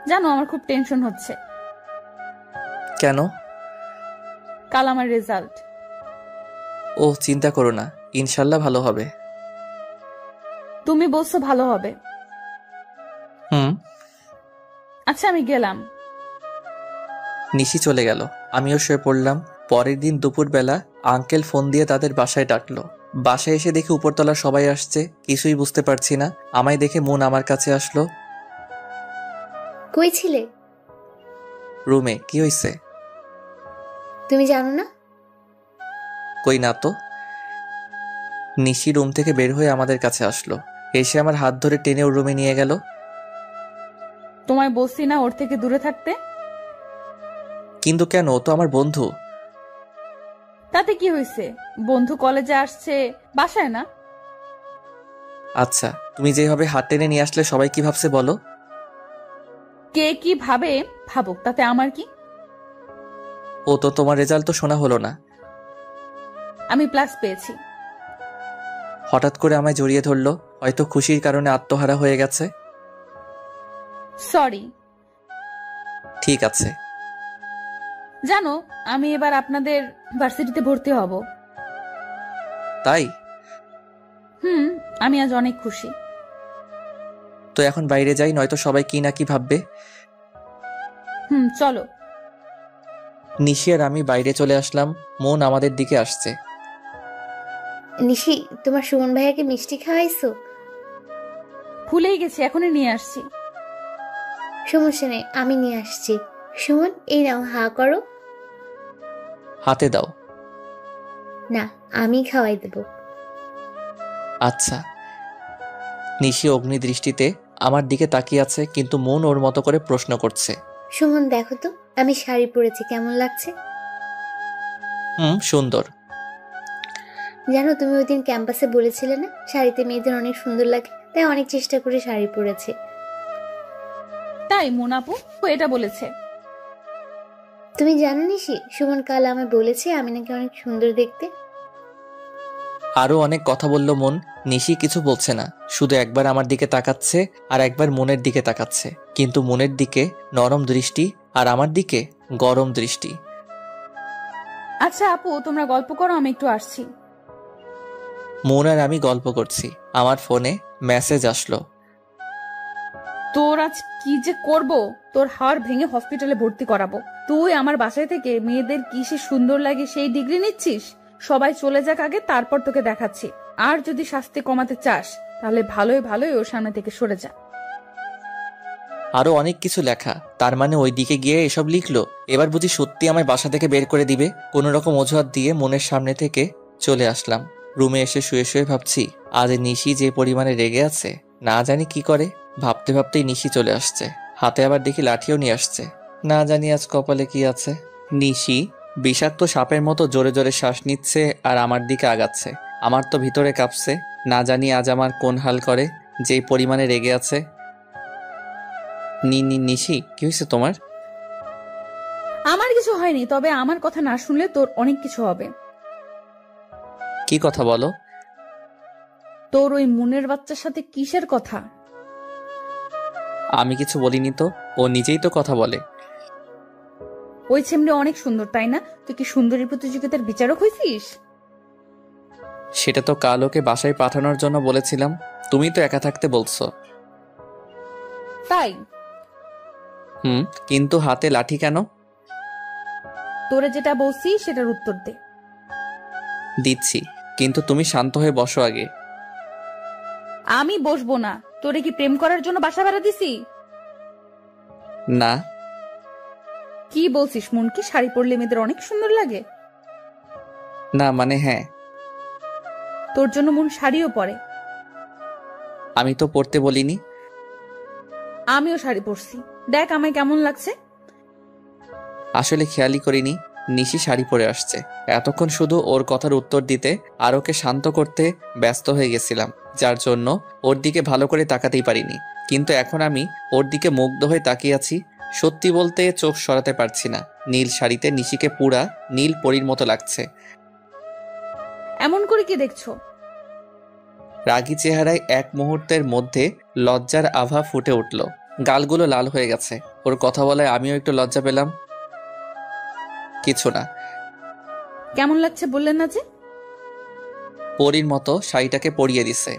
জানো, আমার খুব টেনশন হচ্ছে। কেন? কাল আমার রেজাল্ট। ও চিন্তা করো না, ইনশাল্লাহ ভালো হবে। তুমি বলছো ভালো হবে। হুম। আচ্ছা, আমি গেলাম। নিশি চলে গেল, আমিও শুয়ে পড়লাম। পরের দিন দুপুরবেলা আঙ্কেল ফোন দিয়ে তাদের বাসায় ডাকলো। বাসায় এসে দেখি উপরতলা সবাই আসছে, কিছুই বুঝতে পারছি না। আমায় দেখে মন আমার কাছে আসলো। কই ছিলে? রুমে। কি হয়েছে? তুমি জানো না? কই না তো। নিশি রুম থেকে বের হয়ে আমাদের কাছে আসলো, এসে আমার হাত ধরে টেনে ওর রুমে নিয়ে গেল। তোমায় বলছি না ওর থেকে দূরে থাকতে? কিন্তু কেন? ও তো আমার বন্ধু। তাতে কি হয়েছে? বন্ধু কলেজে আসছে, বাসায় না। আচ্ছা, তুমি যেভাবে হাত টেনে নিয়ে আসলে সবাই কি ভাবছে বলো? কে কি ভাবে ভাবুক, তাতে আমার কি? ও তো তোমার রেজাল্ট তো শোনা হলো না। আমি প্লাস পেয়েছি। হঠাৎ করে আমায় জড়িয়ে ধরলো, হয়তো খুশির কারণে আত্মহারা হয়ে গেছে। সরি। ঠিক আছে। জানো, আমি এবার আপনাদের ভার্সিটিতে ভর্তি হব। তাই? আমি আজ অনেক খুশি। তো এখন বাইরে যাই, নয়তো সবাই কি না কি ভাববে। চলো। নিশি আর আমি বাইরে চলে আসলাম। মন আমাদের দিকে আসছে। নিশি, তোমার সুমন ভাইয়াকে মিষ্টি খাওয়াইছো? ভুলেই গেছি, এখনই নিয়ে আসছি। সমস্যা নেই, আমি নিয়ে আসছি। সুমন, এই নাও, হা করো। হাতে দাও। না, আমি খাওয়াই দেব। আচ্ছা। নিশি অগ্নি দৃষ্টিতে আমার দিকে তাকিয়ে আছে, কিন্তু মন ওর মতো করে প্রশ্ন করছে। সুমন, দেখো তো আমি শাড়ি পরেছি, কেমন লাগছে? সুন্দর। জানো, তুমি ওই দিন ক্যাম্পাসে বলেছিলে না শাড়িতে মেয়েদের অনেক সুন্দর লাগে, তাই অনেক চেষ্টা করে শাড়ি পরেছে। তাই মোনাপু এটা বলেছে? তুমি জানো নিশি, সুমন কাল আমায় বলেছে আমি নাকি অনেক সুন্দর দেখতে। আরো অনেক কথা বলল মন। নিশি কিছু বলছে না, শুধু একবার আমার দিকে তাকাচ্ছে আর একবার মনের দিকে তাকাচ্ছে, কিন্তু মনের দিকে নরম দৃষ্টি আর আমার দিকে গরম দৃষ্টি। আচ্ছা আপু, তোমরা গল্প করো, আমি একটু আসছি। মন আর আমি গল্প করছি, আমার ফোনে মেসেজ আসলো। তোর আজ কি যে করব, তোর হাড় ভেঙে হসপিটালে ভর্তি করাবো। তুই আমার বাসায় থেকে মেয়েদের কি সে সুন্দর লাগে সেই ডিগ্রি নিচ্ছিস? সবাই চলে যাক আগে, তারপর তোকে দেখাচ্ছি। আর যদি শাস্তি কমাতে চাস তাহলে ভালোই ভালোই ওর সামনে থেকে সরে যা। আরো অনেক কিছু লেখা, তার মানে ওই দিকে গিয়ে এসব লিখলো। এবার বুঝি সত্যি আমায় বাসা থেকে বের করে দিবে। কোন রকম অজুহাত দিয়ে মনের সামনে থেকে চলে আসলাম। রুমে এসে শুয়ে শুয়ে ভাবছি, আজ নিশি যে পরিমাণে রেগে আছে, না জানি কি করে। ভাবতে ভাবতেই নিশি চলে আসছে, হাতে আবার দেখি লাঠিও নিয়ে আসছে। না জানি আজ কপালে কি আছে। নিশি বিষাক্ত সাপের মতো জোরে জোরে শ্বাস নিচ্ছে আর আমার দিকে আগাচ্ছে। আমার তো ভিতরে কাঁপছে, না জানি আজ আমার কোন হাল করে, যেই পরিমাণে রেগে আছে। নিশি, কি হয়েছে তোমার? আমার কিছু হয়নি, তবে আমার কথা না শুনলে তোর অনেক কিছু হবে। কি কথা বলো? তোর ওই মনের বাচ্চার সাথে কিসের কথা? আমি কিছু বলিনি তো, ও নিজেই তো কথা বলে। ওই ছেমনি অনেক সুন্দর, তাই না? তুই কি সুন্দরী প্রতিযোগিতার বিচারক হয়েছিস? সেটা তো কাল ওকে বাসায় পাঠানোর জন্য বলেছিলাম, তুমি তো একা থাকতে বলছো। তাই? কিন্তু হাতে লাঠি কেন? তোরে যেটা বলছি সেটার উত্তর দে। দিচ্ছি, কিন্তু তুমি শান্ত হয়ে বসো আগে। আমি বসবো না। তোরে কি প্রেম করার জন্য বাসা ভাড়া দিছি? না। কি বলছিস? মন কি শাড়ি পরলে মেয়েদের অনেক সুন্দর লাগে? না মানে হ্যাঁ। তোর জন্য মন শাড়িও পরে। আমি তো পরতে বলিনি। আমিও শাড়ি পরছি, দেখ আমায় কেমন লাগছে। আসলে খেয়ালই করিনি, নিশি শাড়ি পরে আসছে। এতক্ষণ শুধু ওর কথার উত্তর দিতে আর ওকে শান্ত করতে ব্যস্ত হয়ে গেছিলাম, যার জন্য ওর দিকে ভালো করে তাকাতেই পারিনি। কিন্তু এখন আমি ওর দিকে মুগ্ধ হয়ে তাকিয়ে আছি। সত্যি বলতে চোখ সরাতে পারছি না। নীল শাড়িতে নিশিকে পুরা নীল পরীর মতো লাগছে। এমন করে কি দেখছো? রাগী চেহারায় এক মুহূর্তের মধ্যে লজ্জার আভা ফুটে উঠল। গালগুলো লাল হয়ে গেছে। ওর কথা বলায় আমিও একটু লজ্জা পেলাম। কিছু না। কেমন লাগছে বললেন না যে? পরীর মতো শাড়িটাকে পরিয়ে দিছে।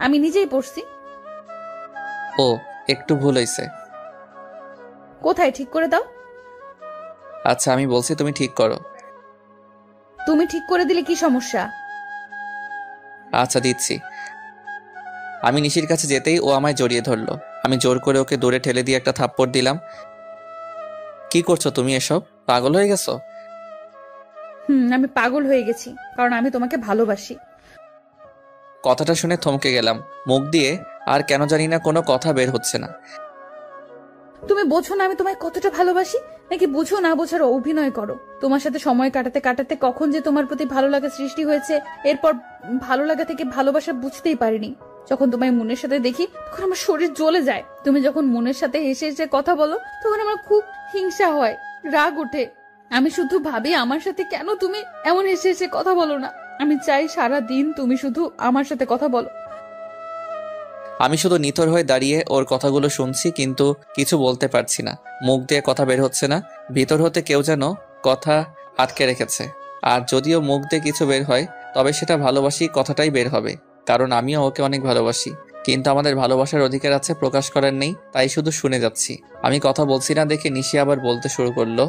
আমি নিজেই পড়ছি। ও, একটু ভুল হয়েছে। কোথায় ঠিক করে দাও। আচ্ছা আমি বলছি, তুমি ঠিক করো। তুমি ঠিক করে দিলে কি সমস্যা? আচ্ছা দিচ্ছি। আমি নিশির কাছে যেতেই ও আমায় জড়িয়ে ধরলো। আমি জোর করে ওকে দূরে ঠেলে দিয়ে একটা থাপ্পড় দিলাম। কি করছো তুমি? এসব পাগল হয়ে গেছো? আমি পাগল হয়ে গেছি, কারণ আমি তোমাকে ভালোবাসি। কথাটা শুনে থমকে গেলাম। মুখ দিয়ে আর কেন জানি না কোনো কথা বের হচ্ছে না। তুমি বোঝো না আমি তোমায় কতটা ভালোবাসি, নাকি বুঝো না বোঝার অভিনয় করো? তোমার সাথে সময় কাটাতে কাটাতে কখন যে তোমার প্রতি ভালো লাগা সৃষ্টি হয়েছে, এরপর ভালো লাগা থেকে ভালোবাসা বুঝতেই পারিনি। যখন তোমায় মনের সাথে দেখি তখন আমার শরীর জ্বলে যায়। তুমি যখন মনের সাথে হেসে হেসে কথা বলো তখন আমার খুব হিংসা হয়, রাগ ওঠে। আমি শুধু ভাবি আমার সাথে কেন তুমি এমন হেসে হেসে কথা বলো না। আমি চাই সারা দিন তুমি শুধু আমার সাথে কথা বলো। আমি শুধু নিথর হয়ে দাঁড়িয়ে ওর কথাগুলো শুনছি, কিন্তু কিছু বলতে পারছি না। মুখ দিয়ে কথা বের হচ্ছে না। ভিতর হতে কেউ যেন কথা আটকে রেখেছে। আর যদিও মুখ দিয়ে কিছু বের হয়, তবে সেটা ভালোবাসি কথাটাই বের হবে, কারণ আমিও ওকে অনেক ভালোবাসি। কিন্তু আমাদের ভালোবাসার অধিকার আছে, প্রকাশ করার নেই, তাই শুধু শুনে যাচ্ছি। আমি কথা বলছি না দেখে নিশি আবার বলতে শুরু করলো।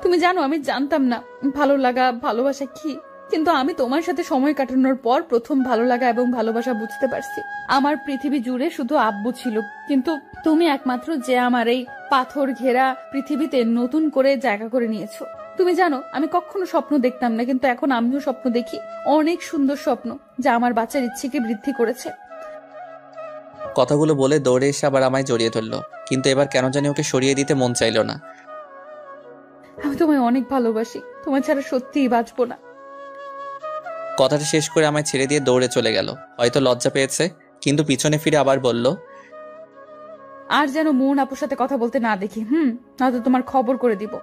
তুমি জানো আমি জানতাম না ভালো লাগা ভালোবাসা কি, কিন্তু আমি তোমার সাথে সময় কাটানোর পর প্রথম ভালো লাগা এবং ভালোবাসা বুঝতে পারছি। আমার পৃথিবী জুড়ে শুধু আব্বু ছিল, কিন্তু তুমি একমাত্র যে আমার এই পাথর ঘেরা পৃথিবীতে নতুন করে জায়গা করে নিয়েছো। তুমি জানো আমি কখনো স্বপ্ন দেখতাম না, কিন্তু এখন আমিও স্বপ্ন দেখি, অনেক সুন্দর স্বপ্ন যা আমার বাচ্চার ইচ্ছেকে বৃদ্ধি করেছে। কথাগুলো বলে দৌড়ে এসে আবার আমায় জড়িয়ে ধরলো, কিন্তু এবার কেন জানি ওকে সরিয়ে দিতে মন চাইলো না। আমি তোমায় অনেক ভালোবাসি, তোমার ছাড়া সত্যিই বাঁচবো না। কথাটা শেষ করে আমায় ছেড়ে দিয়ে দৌড়ে চলে গেল। হয়তো লজ্জা পেয়েছে, কিন্তু পিছনে ফিরে আবার বলল, আর যেন মন আপুর সাথে কথা বলতে না দেখি, নয়তো তোমার খবর করে দিব।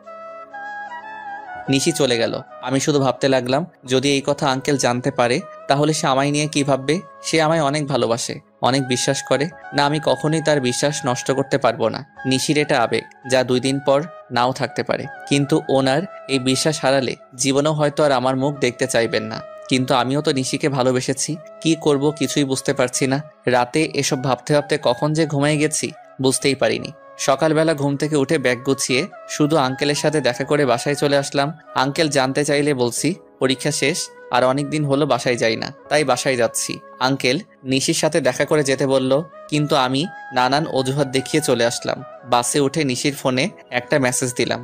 নিশি চলে গেল। আমি শুধু ভাবতে লাগলাম, যদি এই কথা আঙ্কেল জানতে পারে তাহলে সে আমায় নিয়ে কি ভাববে। সে আমায় অনেক ভালোবাসে, অনেক বিশ্বাস করে। না, আমি কখনোই তার বিশ্বাস নষ্ট করতে পারবো না। নিশির এটা আবেগ, যা 2 দিন পর নাও থাকতে পারে। কিন্তু ওনার এই বিশ্বাস হারালে জীবনেও হয়তো আর আমার মুখ দেখতে চাইবেন না। কিন্তু আমিও তো নিশিকে ভালোবেসেছি। কি করব কিছুই বুঝতে পারছি না। রাতে এসব ভাবতে ভাবতে কখন যে ঘুমিয়ে গেছি বুঝতেই পারিনি। সকালবেলা ঘুম থেকে উঠে ব্যাগ গুছিয়ে শুধু আঙ্কেলের সাথে দেখা করে বাসায় চলে আসলাম। আঙ্কেল জানতে চাইলে বলছি পরীক্ষা শেষ, আর অনেক দিন হলো বাসায় যাই না, তাই বাসায় যাচ্ছি। আঙ্কেল নিশির সাথে দেখা করে যেতে বলল, কিন্তু আমি নানান অজুহাত দেখিয়ে চলে আসলাম। বাসে উঠে নিশির ফোনে একটা মেসেজ দিলাম।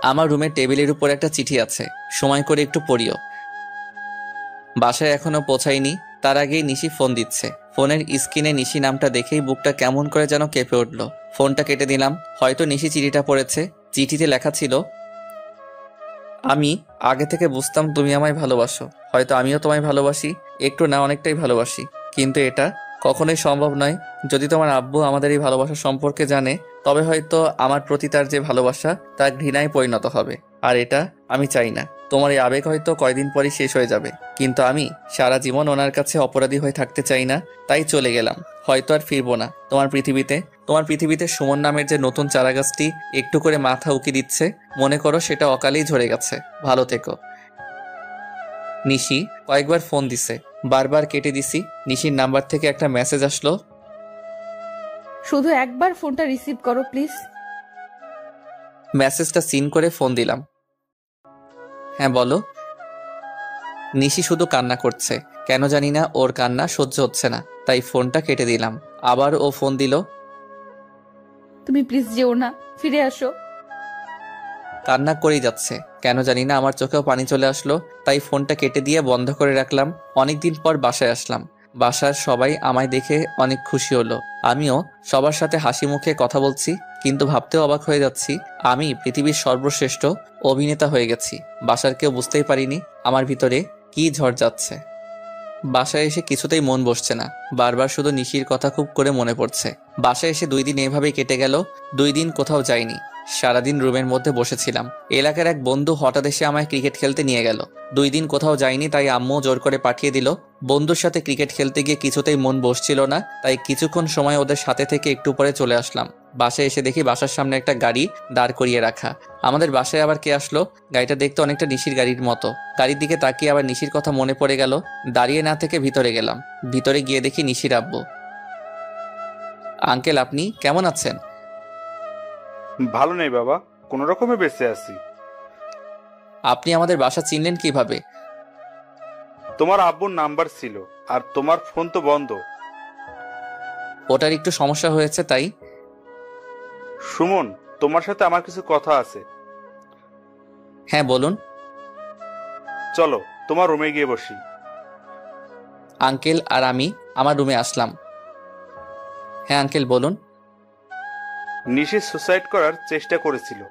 আমার রুমের টেবিলের উপর একটা চিঠি আছে, সময় করে একটু পড়িও। বাসায় এখনো পৌঁছায়নি, তার আগেই নিশি ফোন দিচ্ছে। ফোনের স্ক্রিনে নিশি নামটা দেখেই বুকটা কেমন করে যেন কেঁপে উঠল। ফোনটা কেটে দিলাম। হয়তো নিশি চিঠিটা পড়েছে। চিঠিতে লেখা ছিল, আমি আগে থেকে বুঝতাম তুমি আমায় ভালোবাসো। হয়তো আমিও তোমায় ভালোবাসি, একটু না অনেকটাই ভালোবাসি। কিন্তু এটা কখনোই সম্ভব নয়। যদি তোমার আব্বু আমাদের এই ভালোবাসা সম্পর্কে জানে, তবে হয়তো আমার প্রতি তার যে ভালোবাসা তা ঘৃণায় পরিণত হবে। আর এটা আমি চাই না। তোমার এই আবেগ হয়তো কয়দিন পরই শেষ হয়ে যাবে, কিন্তু আমি সারা জীবন ওনার কাছে অপরাধী হয়ে থাকতে চাই না। তাই চলে গেলাম, হয়তো আর ফিরবো না তোমার পৃথিবীতে। তোমার পৃথিবীতে সুমন নামের যে নতুন চারাগাছটি একটু করে মাথা উকি দিচ্ছে, মনে করো সেটা অকালেই ঝরে গেছে। ভালো থেকো। নিশি কয়েকবার ফোন দিছে, বারবার কেটে দিছি। নিশির নাম্বার থেকে একটা মেসেজ আসলো, শুধু একবার ফোনটা রিসিভ করো প্লিজ। মেসেজটা সিন করে ফোন দিলাম। হ্যাঁ বলো। নিশি শুধু কান্না করছে, কেন জানি না ওর কান্না সহ্য হচ্ছে না, তাই ফোনটা কেটে দিলাম। আবার ও ফোন দিল, তুমি প্লিজ যেও না, ফিরে আসো। কান্না করেই যাচ্ছে, কেন জানি না আমার চোখেও পানি চলে আসলো, তাই ফোনটা কেটে দিয়ে বন্ধ করে রাখলাম। অনেকদিন পর বাসায় আসলাম। বাসার সবাই আমায় দেখে অনেক খুশি হলো। আমিও সবার সাথে হাসি মুখে কথা বলছি, কিন্তু ভাবতেও অবাক হয়ে যাচ্ছি আমি পৃথিবীর সর্বশ্রেষ্ঠ অভিনেতা হয়ে গেছি। বাসার কেউ বুঝতেই পারিনি আমার ভিতরে কি ঝড় যাচ্ছে। বাসায় এসে কিছুতেই মন বসছে না, বারবার শুধু নিশির কথা খুব করে মনে পড়ছে। বাসায় এসে 2 দিন এভাবেই কেটে গেল। 2 দিন কোথাও যাইনি, সারাদিন রুমের মধ্যে বসেছিলাম। এলাকার এক বন্ধু হঠাৎ এসে আমায় ক্রিকেট খেলতে নিয়ে গেল। 2 দিন কোথাও যাইনি, তাই আম্মু জোর করে পাঠিয়ে দিল। বন্ধুর সাথে ক্রিকেট খেলতে গিয়ে কিছুতেই মন বসছিল না, তাই কিছুক্ষণ সময় ওদের সাথে থেকে একটু পরে চলে আসলাম। বাসায় এসে দেখি বাসার সামনে একটা গাড়ি দাঁড় করিয়ে রাখা। আমাদের বাসায় আবার কে আসলো? গাড়িটা দেখতে অনেকটা নিশির গাড়ির মতো। গাড়ির দিকে তাকিয়ে আবার নিশির কথা মনে পড়ে গেল। দাঁড়িয়ে না থেকে ভিতরে গেলাম। ভিতরে গিয়ে দেখি নিশির আব্বু। আঙ্কেল, আপনি কেমন আছেন? ভালো নেই বাবা, কোনো রকমে বেঁচে আছি। আপনি আমাদের বাসা চিনলেন কিভাবে? তোমার আব্বুর নাম্বার ছিল, আর তোমার ফোন তো বন্ধ। ওটার একটু সমস্যা হয়েছে তাই। সুমন, তোমার সাথে আমার কিছু কথা আছে। হ্যাঁ বলুন। চলো তোমার রুমে গিয়ে বসি। আঙ্কেল আর আমি আমার রুমে আসলাম। হ্যাঁ আঙ্কেল বলুন। নিশি সুসাইড করার চেষ্টা করেছিল।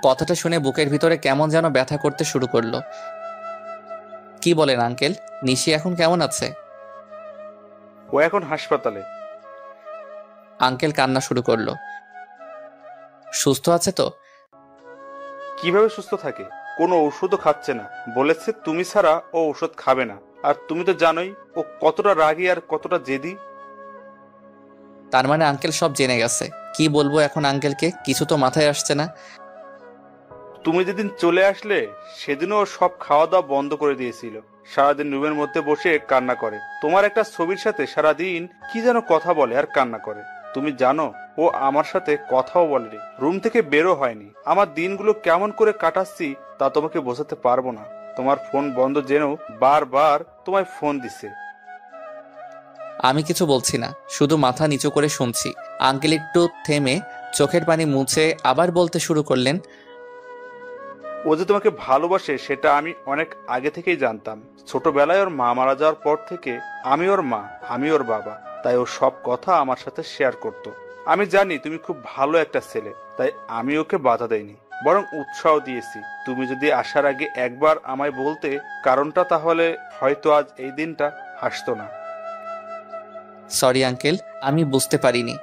কথাটা শুনে বুকের ভিতরে কেমন যেন ব্যথা করতে শুরু করলো। কি বলেন আঙ্কেল? নিশি এখন কেমন আছে? ও এখন হাসপাতালে। আঙ্কেল কান্না শুরু করলো। সুস্থ আছে তো? কিভাবে সুস্থ থাকে? কোনো ওষুধও খাচ্ছে না, বলেছে তুমি ছাড়া ও ওষুধ খাবে না। আর তুমি তো জানোই ও কতটা রাগী আর কতটা জেদি। তার মানে আঙ্কেল সব জেনে গেছে। কি বলবো এখন আঙ্কেলকে, কিছু তো মাথায় আসছে না। তুমি যেদিন চলে আসলে সেদিনও ও সব খাওয়া দাওয়া বন্ধ করে দিয়েছিল। সারাদিন রুমের মধ্যে বসে কান্না করে। তোমার একটা ছবির সাথে সারাদিন কি যেন কথা বলে আর কান্না করে। তুমি জানো ও আমার সাথে কথাও বলেনি, রুম থেকে বেরো হয়নি। আমার দিনগুলো কেমন করে কাটাচ্ছি তা তোমাকে বোঝাতে পারবো না। তোমার ফোন বন্ধ জেনেও বারবার তোমায় ফোন দিছে। আমি কিছু বলছি না, শুধু মাথা নিচু করে শুনছি। আঙ্কেল একটু থেমে চোখের পানি মুছে আবার বলতে শুরু করলেন। ও যে তোমাকে ভালোবাসে সেটা আমি অনেক আগে থেকেই জানতাম। ছোটবেলায় ওর মা মারা যাওয়ার পর থেকে আমি ওর মা, আমি ওর বাবা, তাই ও সব কথা আমার সাথে শেয়ার করত। আমি জানি তুমি খুব ভালো একটা ছেলে, তাই আমি ওকে বাধা দেইনি, বরং উৎসাহ দিয়েছি। তুমি যদি আসার আগে একবার আমায় বলতে কারণটা, তাহলে হয়তো আজ এই দিনটা আসতো না। সরি আঙ্কেল, আমি বুঝতে পারিনি।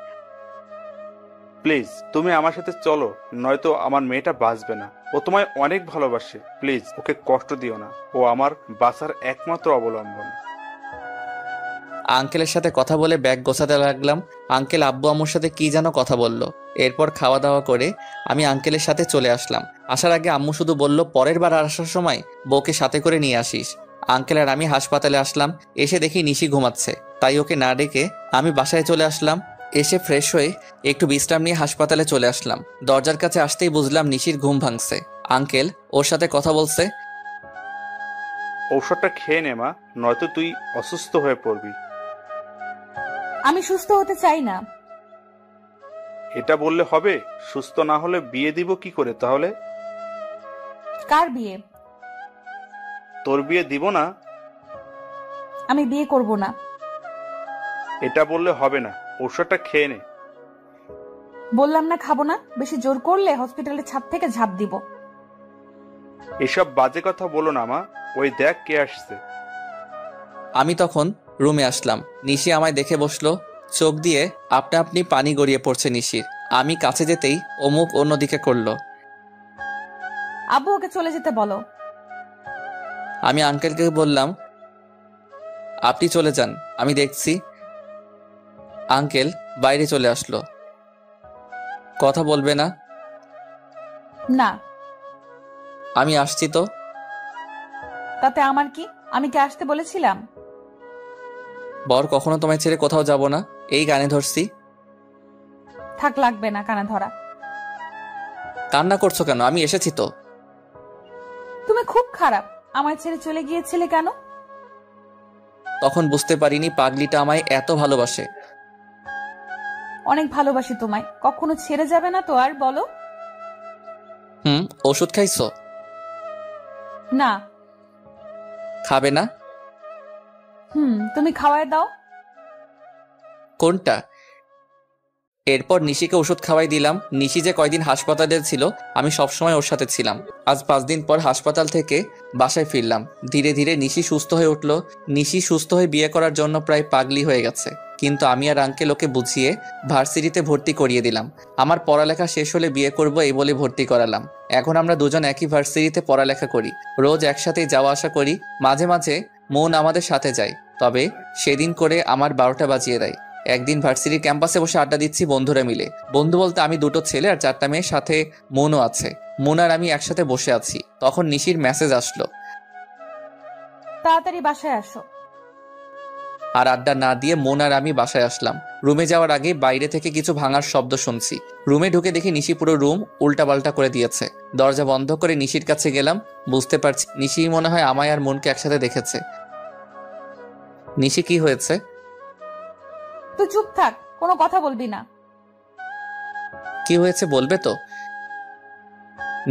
প্লিজ তুমি আমার সাথে চলো, নয়তো আমার মেয়েটা বাঁচবে না। ও তোমায় অনেক ভালোবাসে, প্লিজ ওকে কষ্ট দিও না। ও আমার বাঁচার একমাত্র অবলম্বন। আঙ্কেলের সাথে কথা বলে ব্যাগ গোছাতে লাগলাম। আঙ্কেল আব্বু আম্মুর সাথে কি যেন কথা বলল। এরপর খাওয়া দাওয়া করে আমি আঙ্কেলের সাথে চলে আসলাম। আসার আগে আম্মু শুধু বলল, পরের বার আসার সময় বউকে সাথে করে নিয়ে আসিস। আঙ্কেল আর আমি হাসপাতালে আসলাম। এসে দেখি নিশি ঘুমাচ্ছে, তাই ওকে না ডেকে আমি বাসায় চলে আসলাম। এসে ফ্রেশ হয়ে একটু বিশ্রাম নিয়ে হাসপাতালে চলে আসলাম। দরজার কাছে আসতেই বুঝলাম নিশির ঘুম ভাঙছে। আঙ্কেল ওর সাথে কথা বলছে। ঔষধটা খেয়ে নে মা, নয়তো তুই অসুস্থ হয়ে পড়বি। আমি সুস্থ হতে চাই না। এটা বললে হবে? সুস্থ না হলে বিয়ে দিব কি করে তাহলে? কার বিয়ে? তোর বিয়ে দিব না? আমি বিয়ে করব না। এটা বললে হবে না, ঔষধটা খেয়ে নে। বললাম না খাবো না। বেশি জোর করলে হসপিটালের ছাদ থেকে ঝাঁপ দিব। এসব বাজে কথা বলো না মা, ওই দেখ কে আসছে। আমি তখন রুমে আসলাম। নিশি আমায় দেখে বসলো। চোখ দিয়ে আপনা আপনি পানি গড়িয়ে পড়ছে নিশির। আমি কাছে যেতেই ও মুখ অন্যদিকে করলো। আব্বু ওকে চলে যেতে বলো। আমি আঙ্কেলকে বললাম, আপনি চলে যান, আমি দেখছি। আঙ্কেল বাইরে চলে আসলো। কথা বলবে না? না। আমি আসছি তো। তাতে আমার কি? আমি কি আসতে বলেছিলাম? বর কখনো তোমায় ছেড়ে কোথাও যাব না, এই গানে ধরছি। থাক, লাগবে না কানে ধরা। কান্না করছো কেন? আমি এসেছি তো। তুমি খুব খারাপ। আমায় ছেড়ে চলে গিয়েছিলে কেন? তখন বুঝতে পারিনি পাগলিটা আমায় এত ভালোবাসে। অনেক ভালোবাসি তোমায়। কখনো ছেড়ে যাবে না তো আর? বলো। ওষুধ খাইছো? না। খাবে না? তুমি খাওয়ায় দাও। কোনটা? এরপর নিশিকে ওষুধ খাওয়াই দিলাম। নিশি যে কয়দিন হাসপাতালে ছিল আমি সবসময় ওর সাথে ছিলাম। আজ 5 দিন পর হাসপাতাল থেকে বাসায় ফিরলাম। ধীরে ধীরে নিশি সুস্থ হয়ে উঠল। নিশি সুস্থ হয়ে বিয়ে করার জন্য প্রায় পাগলি হয়ে গেছে, কিন্তু আমি আর আঙ্কেল ওকে বুঝিয়ে ভার্সিটিতে ভর্তি করিয়ে দিলাম। আমার পড়ালেখা শেষ হলে বিয়ে করব এই বলে ভর্তি করালাম। এখন আমরা দুজন একই ভার্সিটিতে পড়ালেখা করি, রোজ একসাথেই যাওয়া আসা করি। মাঝে মাঝে মন আমাদের সাথে যায়, তবে সেদিন করে আমার 12টা বাজিয়ে দেয়। একদিন ভার্সিটির ক্যাম্পাসে বসে আড্ডা দিচ্ছি বন্ধুরা মিলে। বন্ধু বলতে আমি 2টো ছেলে আর 4টা মেয়ের, সাথে মনও আছে। মন আর আমি একসাথে বসে আছি, তখন নিশির মেসেজ আসলো, তাড়াতাড়ি বাসায় আসো। আর আড্ডা না দিয়ে মন আর আমি বাসায় আসলাম। রুমে যাওয়ার আগে বাইরে থেকে কিছু ভাঙার শব্দ শুনছি। রুমে ঢুকে দেখি নিশি পুরো রুম উল্টাপাল্টা করে দিয়েছে। দরজা বন্ধ করে নিশির কাছে গেলাম। বুঝতে পারছি নিশি মনে হয় আমায় আর মনকে একসাথে দেখেছে। নিশি, কি হয়েছে? তুই চুপ থাক, কোনো কথা বলবি না। কি হয়েছে বলবে তো?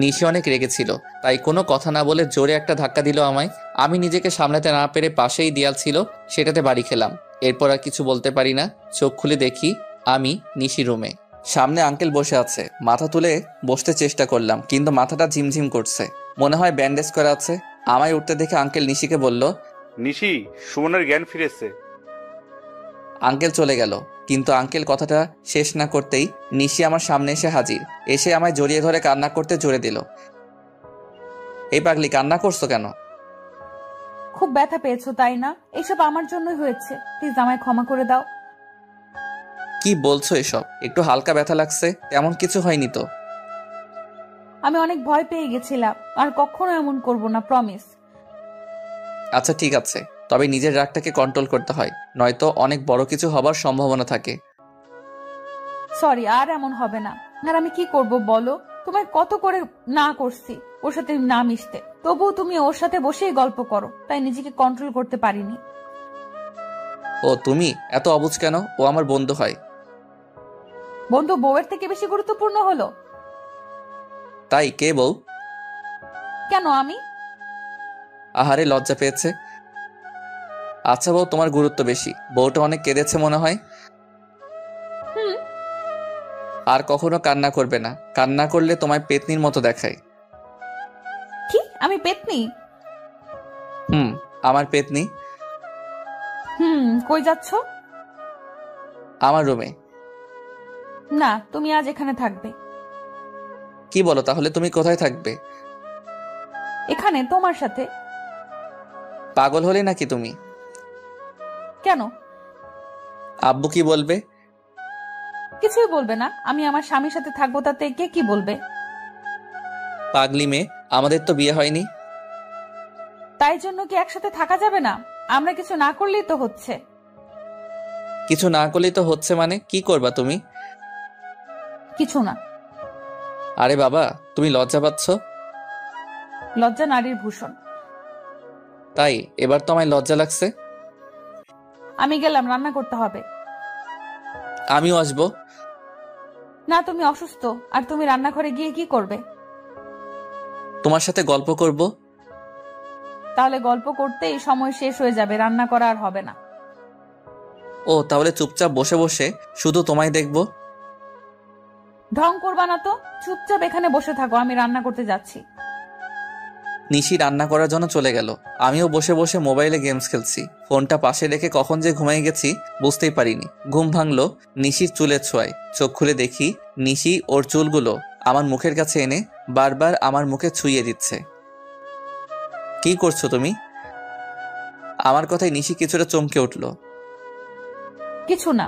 নিশি অনেক রেগেছিল, তাই কোনো কথা না বলে জোরে একটা ধাক্কা দিল আমায়। আমি নিজেকে সামলাতে না পেরে পাশেই দেয়াল ছিল, সেটাতে বাড়ি খেলাম। এরপর আর কিছু বলতে পারি না। চোখ খুলে দেখি আমি নিশি রুমে। সামনে আঙ্কেল বসে আছে। মাথা তুলে বসতে চেষ্টা করলাম, কিন্তু মাথাটা ঝিমঝিম করছে, মনে হয় ব্যান্ডেজ করা আছে। আমায় উঠতে দেখে আঙ্কেল নিশিকে বলল, নিশি, সুমনের জ্ঞান ফিরেছে। আঙ্কেল চলে গেল, কিন্তু আঙ্কেল কথাটা শেষ না করতেই নিশি আমার সামনে এসে হাজির। এসে আমায় জড়িয়ে ধরে কান্না করতে জোরে দিল। এই পাগলি, কান্না করছো কেন? খুব ব্যথা পেয়েছো তাই না? এসব আমার জন্যই হয়েছে, প্লিজ আমায় ক্ষমা করে দাও। কি বলছো এসব? একটু হালকা ব্যথা লাগছে, তেমন কিছু হয়নি তো। আমি অনেক ভয় পেয়ে গেছিলাম, আর কখনো এমন করব না, প্রমিস। আচ্ছা ঠিক আছে, তবে নিজের রাগটাকে কন্ট্রোল করতে হয়, নয়তো অনেক বড় কিছু হবার সম্ভাবনা থাকে। সরি, আর এমন হবে না। আর আমি কি করব বলো? তোমায় কত করে না করছি ওর সাথে না মিশতে, তবুও তুমি ওর সাথে বসেই গল্প করো, তাই নিজেকে কন্ট্রোল করতে পারিনি। ও তুমি এত অবুঝ কেন? ও আমার বন্ধু হয়। বন্ধু বউয়ের থেকে বেশি গুরুত্বপূর্ণ হলো? তাই? কে বউ? কেন আমি? আহারে, লজ্জা পেয়েছে। আচ্ছা বউ তোমার গুরুত্ব বেশি। বউটা অনেক কেঁদেছে মনে হয়। আর কখনো কান্না করবে না, কান্না করলে তোমায় পেতনির মতো দেখায়। কি? আমি পেতনি? আমার পেতনি। কই যাচ্ছ? আমার রুমে। না, তুমি আজ এখানে থাকবে। কি বলো? তাহলে তুমি কোথায় থাকবে? এখানে তোমার সাথে। পাগল হলে নাকি তুমি? কেন? আব্বু কি বলবে? কিছুই বলবে না, আমি আমার স্বামীর সাথে থাকবো, তাতে কে কি বলবে? পাগলি মেয়ে, আমাদের তো বিয়ে হয়নি। তাই জন্য কি একসাথে থাকা যাবে না? আমরা কিছু না করলেই তো হচ্ছে। কিছু না করলেই তো হচ্ছে মানে? কি করবা তুমি? কিছু না। আরে বাবা, তুমি লজ্জা পাচ্ছ? লজ্জা নারীর ভূষণ। তাই এবার তো আমায় লজ্জা লাগছে। আমি গেলাম, রান্না করতে হবে। আমিও আসবো। না, তুমি অসুস্থ, আর তুমি রান্নাঘরে গিয়ে কি করবে? তোমার সাথে গল্প করব। তাহলে গল্প করতেই সময় শেষ হয়ে যাবে, রান্না করা আর হবে না। ও তাহলে চুপচাপ বসে বসে শুধু তোমায় দেখবো? ঢং করবা না তো, চুপচাপ এখানে বসে থাকো, আমি রান্না করতে যাচ্ছি। নিশি রান্না করার জন্য চলে গেল। আমিও বসে বসে মোবাইলে গেমস খেলছি। ফোনটা পাশে রেখে কখন যে ঘুমাই গেছি বুঝতেই পারিনি। ঘুম ভাঙলো নিশির চুলের ছোঁয়ায়। চোখ খুলে দেখি নিশি ওর চুলগুলো আমার মুখের কাছে এনে বারবার আমার মুখে ছুঁয়ে দিচ্ছে। কি করছো তুমি? আমার কথায় নিশি কিছুটা চমকে উঠল। কিছু না।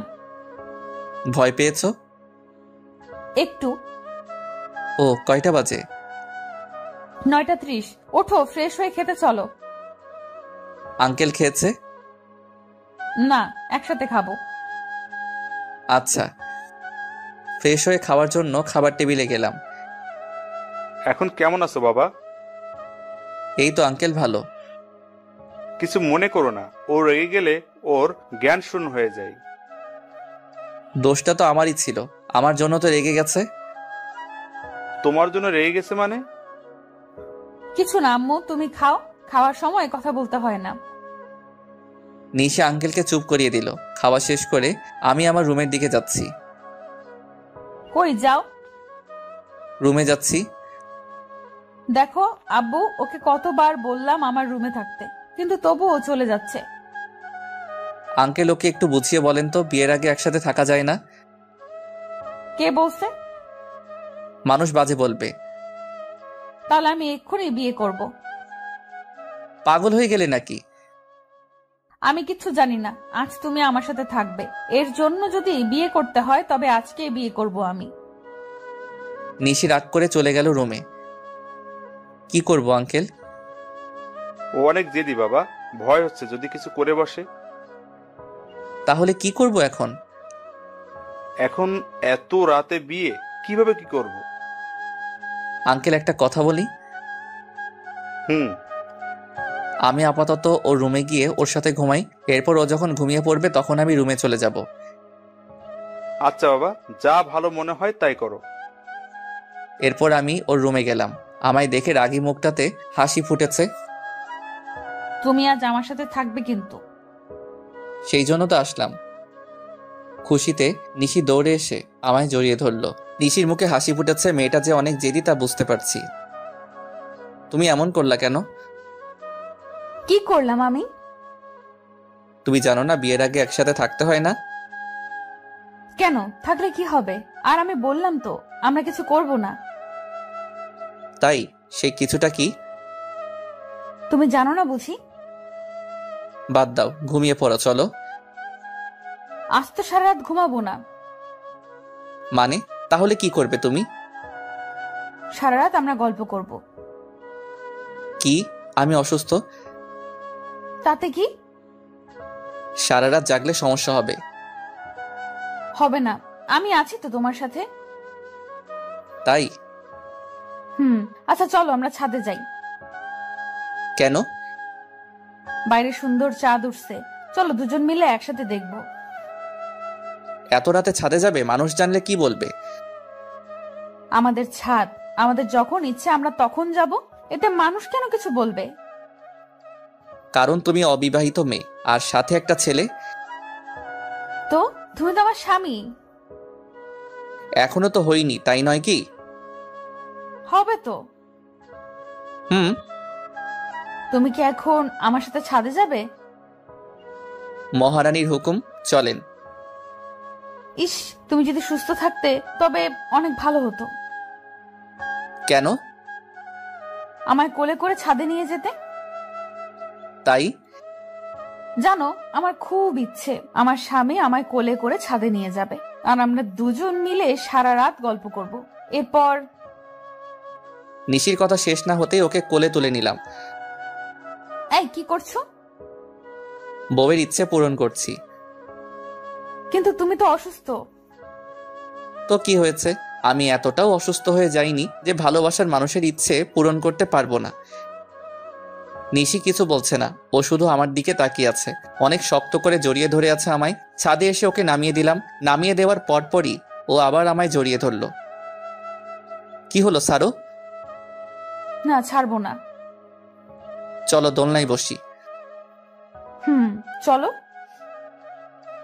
ভয় পেয়েছো? একটু। ও, কয়টা বাজে? 9:30। ওঠো, ফ্রেশ হয়ে খেতে চলো। আঙ্কেল খেয়েছে? না, একসাথে খাবো। আচ্ছা। ফ্রেশ হয়ে খাওয়ার জন্য খাবার টেবিলে গেলাম। এখন কেমন আছো বাবা? এই তো আঙ্কেল, ভালো। কিছু মনে করো না, ও রেগে গেলে ওর জ্ঞান শূন্য হয়ে যায়। দোষটা তো আমারই ছিল, আমার জন্য তো রেগে গেছে। তোমার জন্য রেগে গেছে মানে? কিছু না আম্মু, তুমি খাও, খাওয়ার সময় কথা বলতে হয় না। নিশা আঙ্কেলকে চুপ করিয়ে দিল। খাওয়া শেষ করে আমি আমার রুমের দিকে যাচ্ছি। কই যাও? রুমে যাচ্ছি। দেখো আব্বু, ওকে কতবার বললাম আমার রুমে থাকতে, কিন্তু তবুও চলে যাচ্ছে। আঙ্কেল, ওকে একটু বুঝিয়ে বলেন তো, বিয়ের আগে একসাথে থাকা যায় না। কে বলছে? মানুষ বাজে বলবে। তাহলে আমি এক্ষুনি বিয়ে করব। পাগল হয়ে গেলে নাকি? আমি কিচ্ছু জানি না, আজ তুমি আমার সাথে থাকবে। এর জন্য যদি বিয়ে করতে হয় তবে আজকে বিয়ে করব আমি। নিশি রাগ করে চলে গেল রুমে। কি করব আঙ্কেল? ও অনেক জেদি বাবা, ভয় হচ্ছে যদি কিছু করে বসে। তাহলে কি করব এখন? এখন এত রাতে বিয়ে কিভাবে কি করব? আঙ্কেল, একটা কথা বলি। হুম। আমি আপাতত ওর রুমে গিয়ে ওর সাথে ঘুমাই, এরপর ও যখন ঘুমিয়ে পড়বে তখন আমি রুমে চলে যাব। আচ্ছা বাবা, যা ভালো মনে হয় তাই করো। এরপর আমি ওর রুমে গেলাম। আমায় দেখে রাগী মুখটাতে হাসি ফুটেছে। তুমি আজ আমার সাথে থাকবে কিন্তু। সেই জন্য তো আসলাম। খুশিতে নিশি দৌড়ে এসে আমায় জড়িয়ে ধরলো। নিশির মুখে হাসি ফুটেছে, মেয়েটা যে অনেক জেদি তা বুঝতে পারছি। তুমি এমন করলা কেন? কি করলাম আমি? তুমি জানো না বিয়ের আগে একসাথে থাকতে হয় না? কেন, থাকলে কি হবে? আর আমি বললাম তো আমরা কিছু করব না। তাই সেই কিছুটা কি? তুমি জানো না বুঝি? বাদ দাও, ঘুমিয়ে পড়ো চলো। আজ তো সারা রাত ঘুমাবো না। মানে তাহলে কি করবে তুমি? সারা রাত আমরা গল্প করব। কি? আমি অসুস্থ? তাতে কি সারা রাত জাগলে সমস্যা হবে। হবে না, আমি আছি তো তোমার সাথে। তাই? আচ্ছা চলো আমরা ছাদে যাই। কেন? বাইরে সুন্দর চাঁদ উঠছে, চলো দুজন মিলে একসাথে দেখব। এত রাতে ছাদে যাবে? মানুষ জানলে কি বলবে? আমাদের ছাদ, আমাদের যখন ইচ্ছে আমরা তখন যাব, এতে মানুষ কেন কিছু বলবে? কারণ তুমি অবিবাহিত মেয়ে আর সাথে একটা ছেলে। তো তুমি তো আমার স্বামী। এখনো তো হইনি, তাই নয় কি? হবে তো। তুমি কি এখন আমার সাথে ছাদে যাবে? মহারানীর হুকুম, চলেন। ইস, তুমি যদি সুস্থ থাকতে তবে অনেক ভালো হতো। কেন? আমায় কোলে করে ছাদে নিয়ে যেতে। তাই? জানো, আমার খুব ইচ্ছে আমার স্বামী আমায় কোলে করে ছাদে নিয়ে যাবে, আর আমরা দুজন মিলে সারা রাত গল্প করব। এরপর নিশির কথা শেষ না হতেই ওকে কোলে তুলে নিলাম। এই কি করছো? বউয়ের ইচ্ছে পূরণ করছি। কিন্তু তুমি তো অসুস্থ। তো কি হয়েছে? আমি এতটাও অসুস্থ হয়ে যাইনি যে ভালোবাসার মানুষের ইচ্ছে পূরণ করতে পারবো না। নিশি কিছু বলছে না, ও শুধু আমার দিকে তাকিয়ে আছে। অনেক শক্ত করে জড়িয়ে ধরে আছে আমায়। ছাদে এসে ওকে নামিয়ে দিলাম। নামিয়ে দেওয়ার পরপরই ও আবার আমায় জড়িয়ে ধরলো। কি হলো সারো? না, ছাড়বো না। চলো দোলনায় বসি। চলো।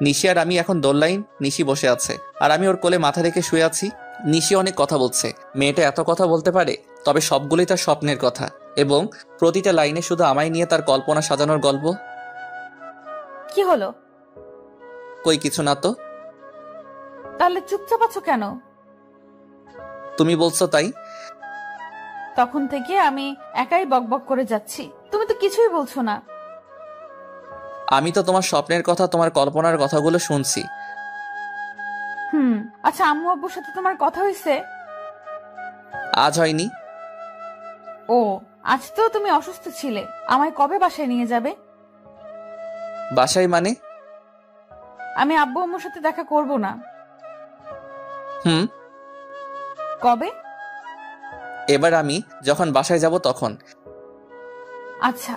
নিশি আর আমি এখন দোলনায়। নিশি বসে আছে আর আমি ওর কোলে মাথা রেখে শুয়ে আছি। নিশি অনেক কথা বলছে। মেয়েটা এত কথা বলতে পারে, তবে সবগুলোই তার স্বপ্নের কথা, এবং প্রতিটা লাইনে শুধু আমায় নিয়ে তার কল্পনা সাজানোর গল্প। কি হলো? কই কিছু না তো। তাহলে চুপচাপ আছো কেন? তুমি বলছো তাই। তখন থেকে আমি একাই বকবক করে যাচ্ছি, তুমি তো কিছুই বলছো না। আমি তো তোমার স্বপ্নের কথা, তোমার কল্পনার কথাগুলো শুনছি। আচ্ছা, আম্মু আব্বুর সাথে তোমার কথা হয়েছে? আজ হয়নি। ও, আজ তো তুমি অসুস্থ ছিলে। আমায় কবে বাসায় নিয়ে যাবে? বাসায় মানে? আমি আব্বু আম্মুর সাথে দেখা করব না। কবে? এবার আমি যখন বাসায় যাব তখন। আচ্ছা।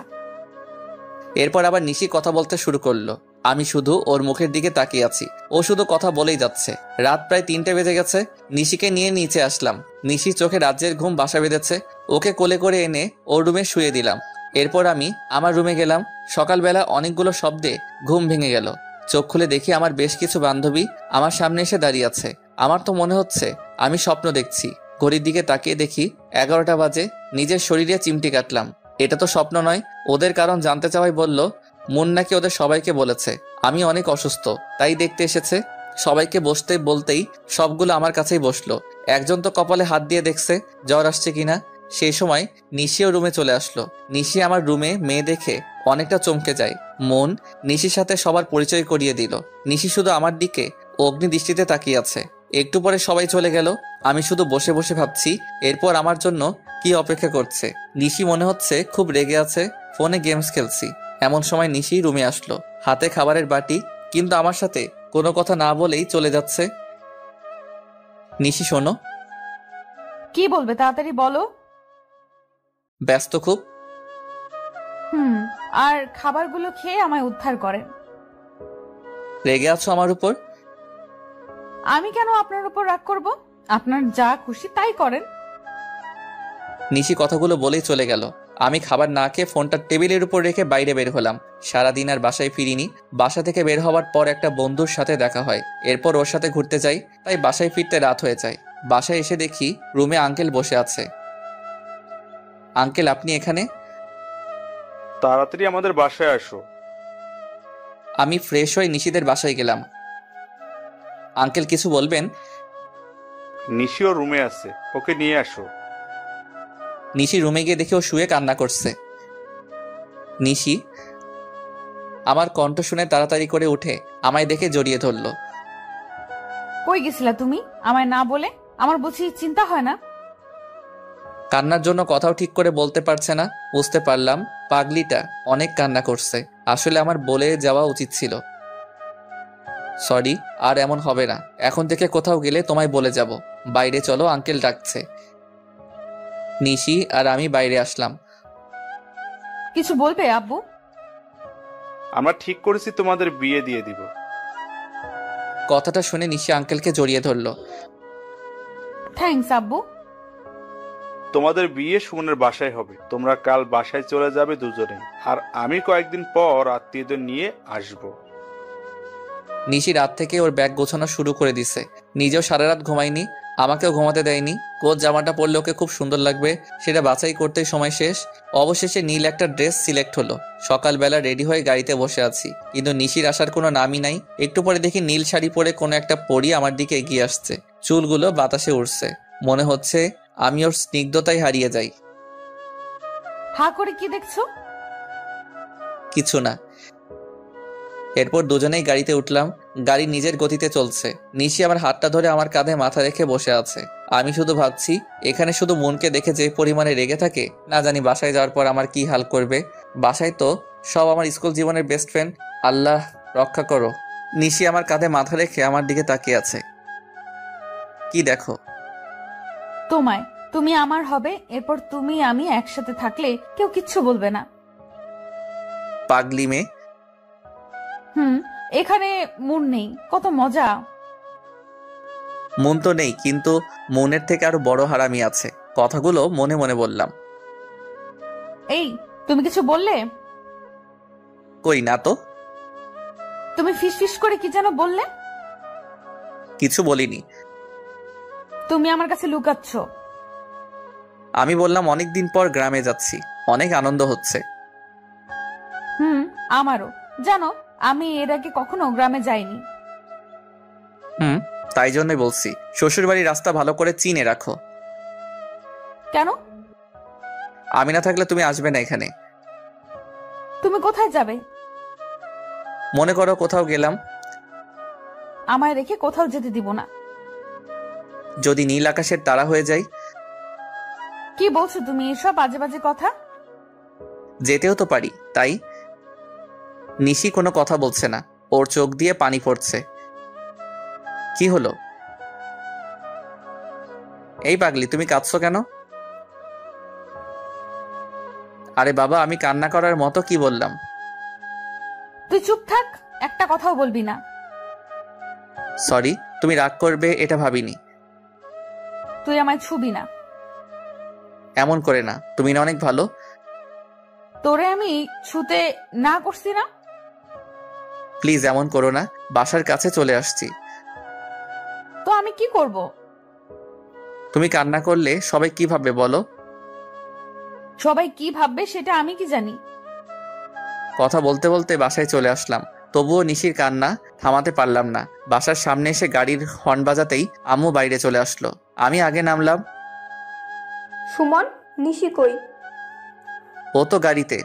এরপর আবার নিশি কথা বলতে শুরু করলো। আমি শুধু ওর মুখের দিকে তাকিয়ে আছি। ও শুধু কথা বলেই যাচ্ছে। রাত প্রায় 3টে বেজে গেছে। নিশিকে নিয়ে নিচে আসলাম। নিশির চোখে রাজ্যের ঘুম বাসা বেঁধেছে। ওকে কোলে করে এনে ওর রুমে শুয়ে দিলাম। এরপর আমি আমার রুমে গেলাম। সকালবেলা অনেকগুলো শব্দে ঘুম ভেঙে গেল। চোখ খুলে দেখি আমার বেশ কিছু বান্ধবী আমার সামনে এসে দাঁড়িয়ে আছে। আমার তো মনে হচ্ছে আমি স্বপ্ন দেখছি। ঘড়ির দিকে তাকিয়ে দেখি 11টা বাজে। নিজের শরীরে চিমটি কাটলাম। এটা তো স্বপ্ন নয়। ওদের কারণ জানতে চাওয়াই বলল মুন নাকি ওদের সবাইকে বলেছে আমি অনেক অসুস্থ, তাই দেখতে এসেছে। সবাইকে বসতে বলতেই সবগুলো আমার কাছেই বসলো। একজন তো কপালে হাত দিয়ে দেখছে জ্বর আসছে কিনা। সেই সময় নিশিও রুমে চলে আসলো। নিশি আমার রুমে মেয়ে দেখে অনেকটা চমকে যায়। মন নিশির সাথে সবার পরিচয় করিয়ে দিল। নিশি শুধু আমার দিকে অগ্নি দৃষ্টিতে তাকিয়ে আছে। একটু পরে সবাই চলে গেল। আমি শুধু বসে বসে ভাবছি এরপর আমার জন্য কি অপেক্ষা করছে। নিশি মনে হচ্ছে খুব রেগে আছে। ফোনে গেমস খেলছি। এমন সময় নিশি রুমে আসলো, হাতে খাবারের বাটি, কিন্তু আমার সাথে কোনো কথা না বলেই চলে যাচ্ছে। নিশি শোনো। কি বলবে তাড়াতাড়ি বলো। ব্যস্ত খুব? আর খাবারগুলো খেয়ে আমায় উদ্ধার করেন। রেগে আছো আমার উপর? আমি কেন আপনার উপর রাগ করব? আপনার যা খুশি তাই করেন। নিশি কথাগুলো বলেই চলে গেল। আমি খাবার না খেয়ে ফোনটা টেবিলের উপর রেখে বাইরে বের হলাম। সারাদিন আর বাসায় ফিরিনি। বাসা থেকে বের হওয়ার পর একটা বন্ধুর সাথে দেখা হয়। এরপর ওর সাথে ঘুরতে যাই, তাই বাসায় ফিরতে রাত হয়ে যায়। বাসায় এসে দেখি রুমে আঙ্কেল বসে আছে। আঙ্কেল আপনি এখানে? তাড়াতাড়ি আমাদের বাসায় আসো। আমি ফ্রেশ হয়ে নিশিদের বাসায় গেলাম। আঙ্কেল কিছু বলবেন? নিশিও রুমে আছে, ওকে নিয়ে আসো। নিশি রুমে গিয়ে দেখে ও শুয়ে কান্না করছে। নিশি আমার কণ্ঠ শুনে তাড়াতাড়ি করে উঠে আমায় দেখে জড়িয়ে ধরল। কই গেছিলা তুমি আমায় না বলে? আমার বুঝি চিন্তা হয় না? কান্নার জন্য কথাও ঠিক করে বলতে পারছে না। বুঝতে পারলাম পাগলিটা অনেক কান্না করছে। আসলে আমার বলে যাওয়া উচিত ছিল। সরি, আর এমন হবে না। এখন থেকে কোথাও গেলে তোমায় বলে যাব। বাইরে চলো, আঙ্কেল ডাকছে। নিশি আর আমি বাইরে আসলাম। কিছু বলবে আব্বু? আমরা ঠিক করেছি তোমাদের বিয়ে দিয়ে দিব। কথাটা শুনে নিশি আঙ্কেলকে জড়িয়ে ধরল। থ্যাঙ্কস আব্বু। তোমাদের বিয়ে সুমনের বাসায় হবে। তোমরা কাল বাসায় চলে যাবে দুজনে, আর আমি কয়েকদিন পর আত্মীয়দের নিয়ে আসব। নিশি রাত থেকে ওর ব্যাগ গোছানো শুরু করে দিছে। নিজেও সারা রাত ঘুমায়নি, আমাকেও ঘুমাতে দেয়নি। কোন জামাটা পরলে ওকে খুব সুন্দর লাগবে সেটা বাছাই করতেই সময় শেষ। অবশেষে নীল একটা ড্রেস সিলেক্ট হলো। সকালবেলা রেডি হয়ে গাড়িতে বসে আছি, কিন্তু নিশির আসার কোনো নামই নাই। একটু পরে দেখি নীল শাড়ি পরে কোনো একটা পরী আমার দিকে এগিয়ে আসছে। চুলগুলো বাতাসে উড়ছে। মনে হচ্ছে আমি ওর স্নিগ্ধতায় হারিয়ে যাই। হা করে কি দেখছো? কিছু না। এরপর দুজনেই গাড়িতে উঠলাম। গাড়ি নিজের গতিতে চলছে। নিশি আমার হাতটা ধরে আমার কাঁধে মাথা রেখে বসে আছে। আমি শুধু ভাবছি এখানে শুধু মনকে দেখে যে পরিমাণে রেগে থাকে, না জানি বাসায় যাওয়ার পর আমার কি হাল করবে। বাসায় তো সব আমার স্কুল জীবনের বেস্ট ফ্রেন্ড। আল্লাহ রক্ষা করো। নিশি আমার কাঁধে মাথা রেখে আমার দিকে তাকিয়ে আছে। কি দেখো? তোমায়। তুমি আমার হবে, এরপর তুমি আমি একসাথে থাকলে কেউ কিচ্ছু বলবে না। পাগলি মেয়ে। এখানে মন নেই, কত মজা। মন তো নেই, কিন্তু মনের থেকে আরো বড় হারামি আছে। কথাগুলো মনে মনে বললাম। এই তুমি কিছু বললে? কই না তো। তুমি ফিস ফিস করে কি যেন বললে? কিছু বলিনি। তুমি আমার কাছে লুকাচ্ছ। আমি বললাম অনেকদিন পর গ্রামে যাচ্ছি, অনেক আনন্দ হচ্ছে। আমারও। জানো আমি এর আগে কখনো গ্রামে যাইনি। তাই জন্যই বলছি শ্বশুরবাড়ির রাস্তা ভালো করে চিনে রাখো। কেন? আমি না থাকলে তুমি আসবে না এখানে। তুমি কোথায় যাবে? মনে করো কোথাও গেলাম। আমায় রেখে কোথাও যেতে দিব না। যদি নীল আকাশের তারা হয়ে যাই? কি বলছো তুমি এসব বাজে বাজে কথা? যেতেও তো পারি, তাই। নিশি কোনো কথা বলছে না, ওর চোখ দিয়ে পানি পড়ছে। কি হলো? এই পাগলি, তুমি কাঁদছো কেন? আরে বাবা, আমি কান্না করার মতো কি বললাম? তুই চুপ থাক, একটা কথাও বলবি না। সরি, তুমি রাগ করবে এটা ভাবিনি। তুই আমায় ছুবি না। এমন করে না, তুমি না অনেক ভালো। তোরে আমি ছুতে না করছি না? প্লিজ এমন করো না, বাসার কাছে চলে আসছি। তো আমি কি করব? তুমি কান্না করলে সবাই কি ভাববে বলো? সবাই কি ভাববে সেটা আমি কি জানি? কথা বলতে বলতে বাসায় চলে আসলাম, তবুও নিশির কান্না থামাতে পারলাম না। বাসার সামনে এসে গাড়ির হর্ন বাজাতেই আম্মু বাইরে চলে আসলো। আমি আগে নামলাম। সুমন, নিশি কই? ও তো গাড়িতে।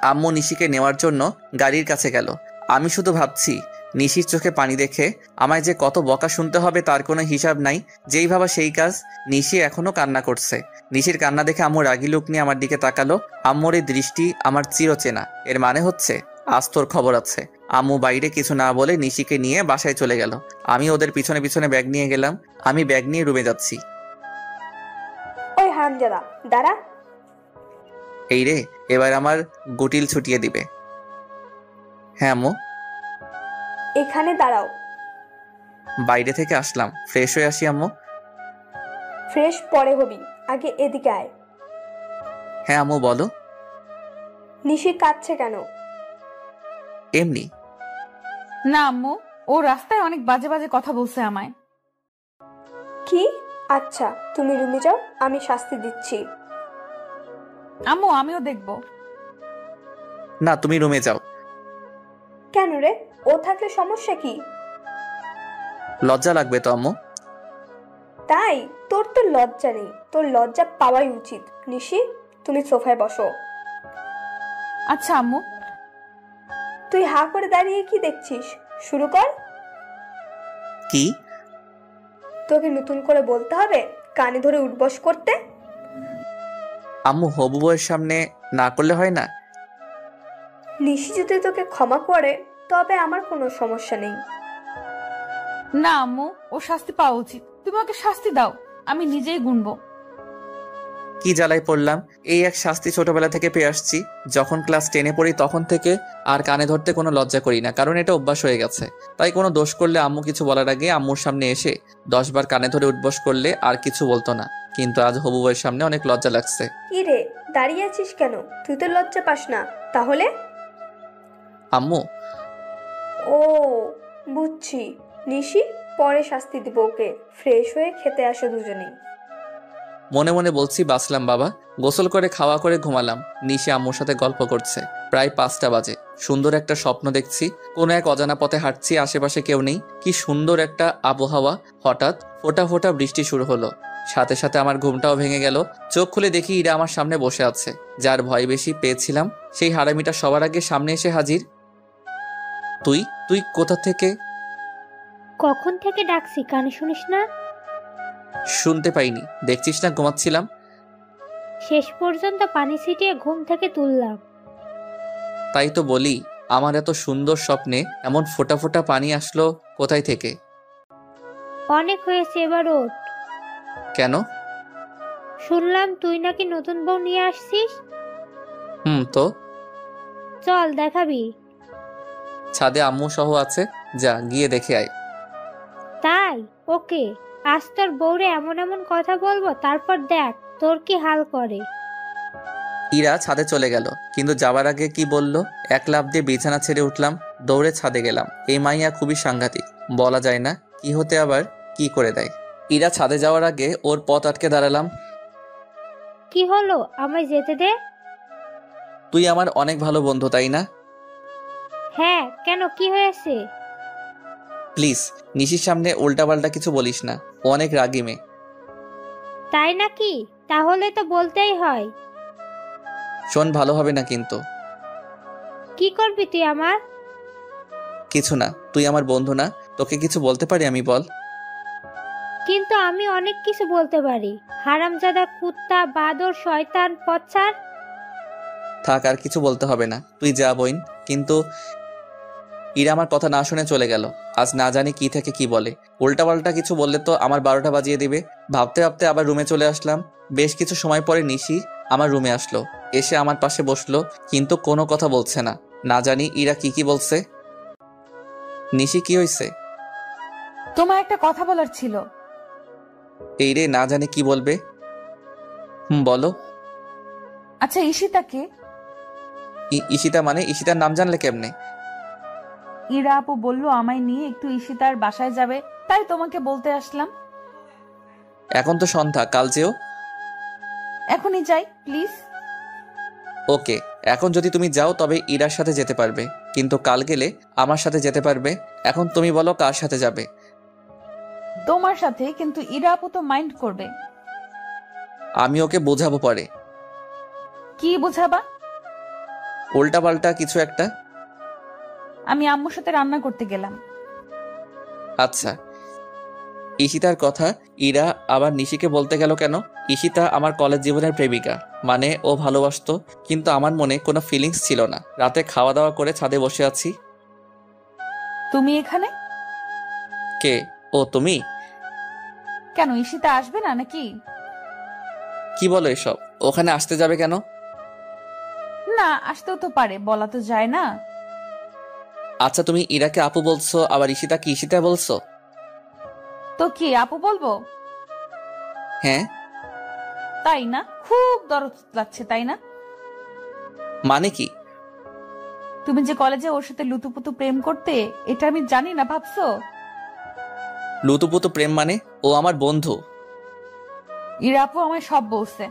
আম্মু নিশিকে নেওয়ার জন্য গাড়ির কাছে গেল। আমি শুধু ভাবছি, নিশির চোখে পানি দেখে আমায় যে কত বকা শুনতে হবে তার কোনো হিসাব নাই। যেই ভাবা সেই কাজ। নিশি এখনো কান্না করছে। নিশির কান্না দেখে আম্মু রাগি লুক নিয়ে আমার দিকে তাকালো। আম্মুর এই দৃষ্টি আমার চিরচেনা। এর মানে হচ্ছে আজ তোর খবর আছে। আম্মু বাইরে কিছু না বলে নিশিকে নিয়ে বাসায় চলে গেল। আমি ওদের পিছনে পিছনে ব্যাগ নিয়ে গেলাম। আমি ব্যাগ নিয়ে রুমে যাচ্ছি। ওই হারামজাদা, দাঁড়া। এই রে, এবার আমার গুটিল ছুটিয়ে দিবে। হ্যাঁ আম্মু। এখানে দাঁড়াও। বাইরে থেকে আসলাম, ফ্রেশ হয়ে আসি আম্মু। ফ্রেশ পরে হবি, আগে এদিকে আয়। হ্যাঁ আম্মু বলো। নিশি কাঁদছে কেন? এমনি। না আম্মু, ও রাস্তায় অনেক বাজে বাজে কথা বলছে আমায়। কি? আচ্ছা, তুমি রুমে যাও, আমি শাস্তি দিচ্ছি। আম্মু আমিও দেখবো। না, তুমি রুমে যাও। কেন রে? ও থাকলে সমস্যা কি? লজ্জা লাগবে তো আম্মু। তাই? তোর তো লজ্জা নেই, তোর লজ্জা পাওয়াই উচিত। নিশি, তুমি সোফায় বসো। আচ্ছা আম্মু। তুই হা করে দাঁড়িয়ে কি দেখছিস? শুরু কর। কি? তোকে নতুন করে বলতে হবে কানে ধরে উঠবস করতে? আম্মু, হবু বউয়ের সামনে না করলে হয় না? নিশি যদি তোকে ক্ষমা করে তবে আমার কোনো সমস্যা নেই। না আম্মু, ও শাস্তি পাওয়া উচিত। তুমি ওকে শাস্তি দাও, আমি নিজেই গুনবো। কি জ্বালায় পড়লাম। এই এক শাস্তি ছোটবেলা থেকে পেয়ে আসছি। যখন ক্লাস 10-এ পড়ি তখন থেকে আর কানে ধরতে কোনো লজ্জা করি না, কারণ এটা অভ্যাস হয়ে গেছে। তাই কোনো দোষ করলে আম্মু কিছু বলার আগে আম্মুর সামনে এসে 10 বার কানে ধরে উঠবস করলে আর কিছু বলতো না। কিন্তু আজ হবু বউয়ের সামনে অনেক লজ্জা লাগছে। কি রে, দাঁড়িয়ে আছিস কেন? তুই তো লজ্জা পাস না তাহলে? আম্মু। ও বুঝছি। নিশি, পরে শাস্তি দিব ওকে। ফ্রেশ হয়ে খেতে আসো দুজনেই। মনে মনে বলছি বাঁচলাম বাবা। গোসল করে খাওয়া করে ঘুমালাম। নিশি আম্মুর সাথে গল্প করছে। প্রায় 5টা বাজে। সুন্দর একটা স্বপ্ন দেখছি। কোনো এক অজানা পথে হাঁটছি, আশেপাশে কেউ নেই। কি সুন্দর একটা আবহাওয়া। হঠাৎ ফোঁটা ফোঁটা বৃষ্টি শুরু হলো। সাথে সাথে আমার ঘুমটাও ভেঙে গেল। চোখ খুলে দেখি ইরা আমার সামনে বসে আছে। যার ভয় বেশি পেয়েছিলাম সেই হারামিটা সবার আগে সামনে এসে হাজির। তুই তুই কোথা থেকে? কখন থেকে ডাকছি, কানে শুনিস না? শুনতে পাইনি। দেখছিস না ঘুমাচ্ছিলাম। শেষ পর্যন্ত পানি ছিটিয়ে ঘুম থেকে তুললাম। তাই তো বলি, আমার এত সুন্দর স্বপ্নে এমন ফোঁটা ফোঁটা পানি আসলো কোথায় থেকে? অনেক হয়েছে, এবার ওঠ। কেন? শুনলাম তুই নাকি নতুন বউ নিয়ে আসছিস। তো চল দেখাবি। ছাদে আম্মু সহ আছে, যা গিয়ে দেখে আয়। তাই? ওকে, আজ তোর বউরে এমন এমন কথা বলবো, তারপর দেখ তোর কি হাল করে। ইরা ছাদে চলে গেল, কিন্তু যাবার আগে কি বলল? এক লাফ দিয়ে বিছানা ছেড়ে উঠলাম, দৌড়ে ছাদে গেলাম। এই মাইয়া খুবই সাংঘাতিক, বলা যায় না কি হতে আবার কি করে দেয়। ইরা ছাদে যাওয়ার আগে ওর পথ আটকে দাঁড়ালাম। কি হলো, আমায় যেতে দে। তুই আমার অনেক ভালো বন্ধু, তাই না? হ্যাঁ, কেন, কি হয়েছে? প্লিজ নিশির সামনে উল্টাপাল্টা কিছু বলিস না, ও অনেক রাগী মেয়ে। তাই নাকি? তাহলে তো বলতেই হয়। শোন, ভালো হবে না কিন্তু। কি করবি তুই আমার? কিছু না, তুই আমার বন্ধু না? তোকে কিছু বলতে পারি আমি, বল। কিন্তু আমি অনেক কিছু বলতে পারি। হারামজাদা, কুত্তা, বাদর, শয়তান, পচ্ছার। থাক, আর কিছু বলতে হবে না, তুই যা বইন। কিন্তু ইরা আমার কথা না শুনে চলে গেল। আজ না জানি কি থেকে কি বলে। উল্টাপাল্টা কিছু বললে তো আমার 12টা বাজিয়ে দিবে। ভাবতে ভাবতে আবার রুমে চলে আসলাম। বেশ কিছু সময় পরে নিশি আমার রুমে আসলো, এসে আমার পাশে বসলো, কিন্তু কোনো কথা বলছে না। না জানি ইরা কি কি বলছে। নিশি, কি হয়েছে? তোমার একটা কথা বলার ছিল। এই রে, না জানি কি বলবে। বলো। আচ্ছা, ঈশিতাকে? ঈশিতা মানে? ঈশিতার নাম জানলে কেমনে? ইরা আপু বললো আমায় নিয়ে একটু ঈশিতার বাসায় যাবে, তাই তোমাকে বলতে আসলাম। এখন তো সন্ধ্যা, কাল যেও। এখনই যাই প্লিজ। ওকে, এখন যদি তুমি যাও তবে ইরার সাথে যেতে পারবে, কিন্তু কাল গেলে আমার সাথে যেতে পারবে। এখন তুমি বলো কার সাথে যাবে? তোমার সাথে, কিন্তু ইরা আপু তো মাইন্ড করবে। আমি ওকে বোঝাবো পরে। কি বোঝাবা? উল্টা পাল্টা কিছু একটা। আমি আম্মুর সাথে রান্না করতে গেলাম। আচ্ছা। ঈশিতার কথা ইরা আবার নিশিকে বলতে গেল কেন? ঈশিতা আমার কলেজ জীবনের প্রেমিকা, মানে ও ভালোবাসতো, কিন্তু আমার মনে কোনো ফিলিংস ছিল না। রাতে খাওয়া দাওয়া করে ছাদে বসে আছি। তুমি এখানে? কে? ও তুমি? কেন, ঈশিতা আসবে না নাকি? কি বলো এসব? ওখানে আসতে যাবে কেন? না, আসতেও তো পারে, বলা তো যায় না। আচ্ছা, তুমি ইরাকে আপু বলছো, আবার ঈশিতাকে ঈশিতা বলছো। তো কি আপু বলবো? হ্যাঁ। তাই না? খুব দরদ লাগছে, তাই না? মানে কি? তুমি যে কলেজে ওর সাথে লুতুপুতু প্রেম করতে, এটা আমি জানি না ভাবছো? লুতুপুতু প্রেম মানে? ও আমার বন্ধু। ইরা আপু আমায় সব বলছে।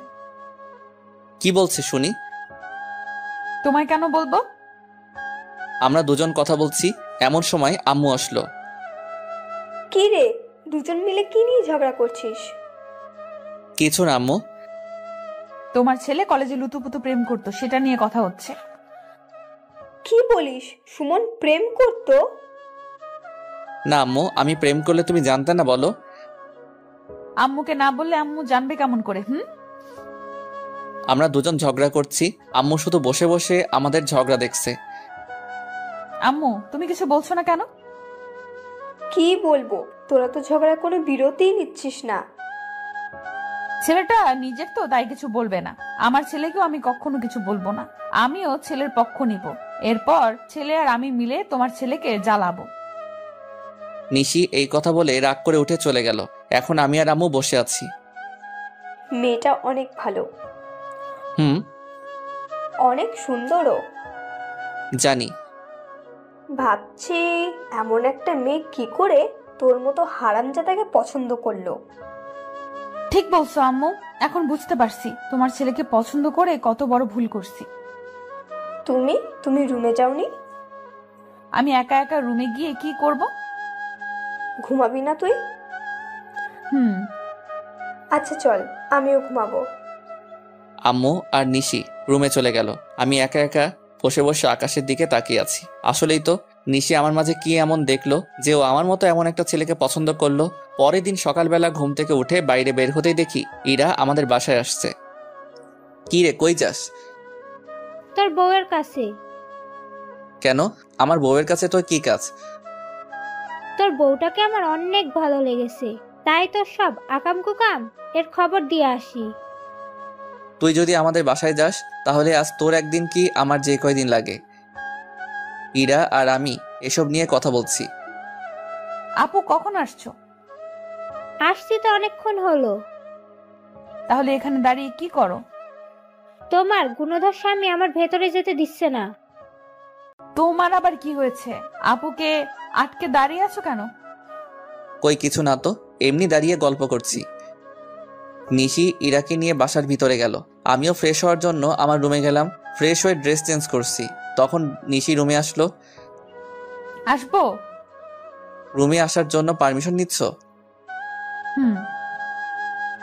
কি বলছে শুনি? তোমায় কেন বলবো? আমরা দুজন কথা বলছি, এমন সময় আম্মু আসলো। কি রে, দুজন মিলে কি নিয়ে ঝগড়া করছিস? কিছু না আম্মু। তোমার ছেলে কলেজে লুতুপুতু প্রেম করতো, সেটা নিয়ে কথা হচ্ছে। কি বলিস? সুমন প্রেম করতো? না আম্মু, আমি প্রেম করলে তুমি জানতে না বলো? আম্মুকে না বললে আম্মু জানবে কেমন করে? আমরা দুজন ঝগড়া করছি, আম্মু শুধু বসে বসে আমাদের ঝগড়া দেখছে। আম্মু, তুমি কিছু বলছো না কেন? কি বলবো, তোরা তো ঝগড়া কোনো বিরতিই নিচ্ছিস না। ছেলেটা নিজের তো, তাই কিছু বলবে না। আমার ছেলেকেও আমি কখনো কিছু বলবো না। আমিও ছেলের পক্ষ নিব। এরপর ছেলে আর আমি মিলে তোমার ছেলেকে জ্বালাবো। নিশি এই কথা বলে রাগ করে উঠে চলে গেল। এখন আমি আর আম্মু বসে আছি। মেয়েটা অনেক ভালো, অনেক সুন্দরও। জানি। ভাবছি এমন একটা মেয়ে কি করে তোর মতো হারামজাদাকে পছন্দ করলো। ঠিক বলছো আম্মু, এখন বুঝতে পারছি তোমার ছেলেকে পছন্দ করে কত বড় ভুল করছি। তুমি রুমে যাওনি? আমি একা একা রুমে গিয়ে কি করব? ঘুমাবি না তুই? আচ্ছা চল, আমিও ঘুমাবো। আম্মু আর নিশি রুমে চলে গেল। আমি একা একা বসে বসে আকাশের দিকে তাকিয়ে আছি। আসলেই তো, নিশি আমার মাঝে কি এমন দেখলো যে ও আমার মতো এমন একটা ছেলেকে পছন্দ করলো? পরের দিন সকালবেলা ঘুম থেকে উঠে বাইরে বের হতেই দেখি ইরা আমাদের বাসায় আসছে। কি রে, কই যাস? তোর বউয়ের কাছে। কেন? আমার বউয়ের কাছে তোর কি কাজ? তোর বউটাকে আমার অনেক ভালো লেগেছে, তাই তোর সব আকাম কুকাম এর খবর দিয়ে আসি। তুই যদি আমাদের বাসায় যাস তাহলে আজ তোর একদিন কি আমার যে কয়দিন লাগে। ইরা আর আমি এসব নিয়ে কথা বলছি। আপু কখন আসছো? আসছি তো অনেকক্ষণ হলো। তাহলে এখানে দাঁড়িয়ে কি করো? তোমার গুণধর স্বামী আমার ভেতরে যেতে দিচ্ছে না। তোমার আবার কি হয়েছে? আপুকে আটকে দাঁড়িয়ে আছো কেন? কই কিছু না তো, এমনি দাঁড়িয়ে গল্প করছি। নিশি ইরাকে নিয়ে বাসার ভিতরে গেল। আমিও ফ্রেশ হওয়ার জন্য আমার রুমে গেলাম। ফ্রেশ হয়ে ড্রেস চেঞ্জ করছি, তখন নিশি রুমে আসলো। আসবো? রুমে আসার জন্য পারমিশন নিচ্ছ?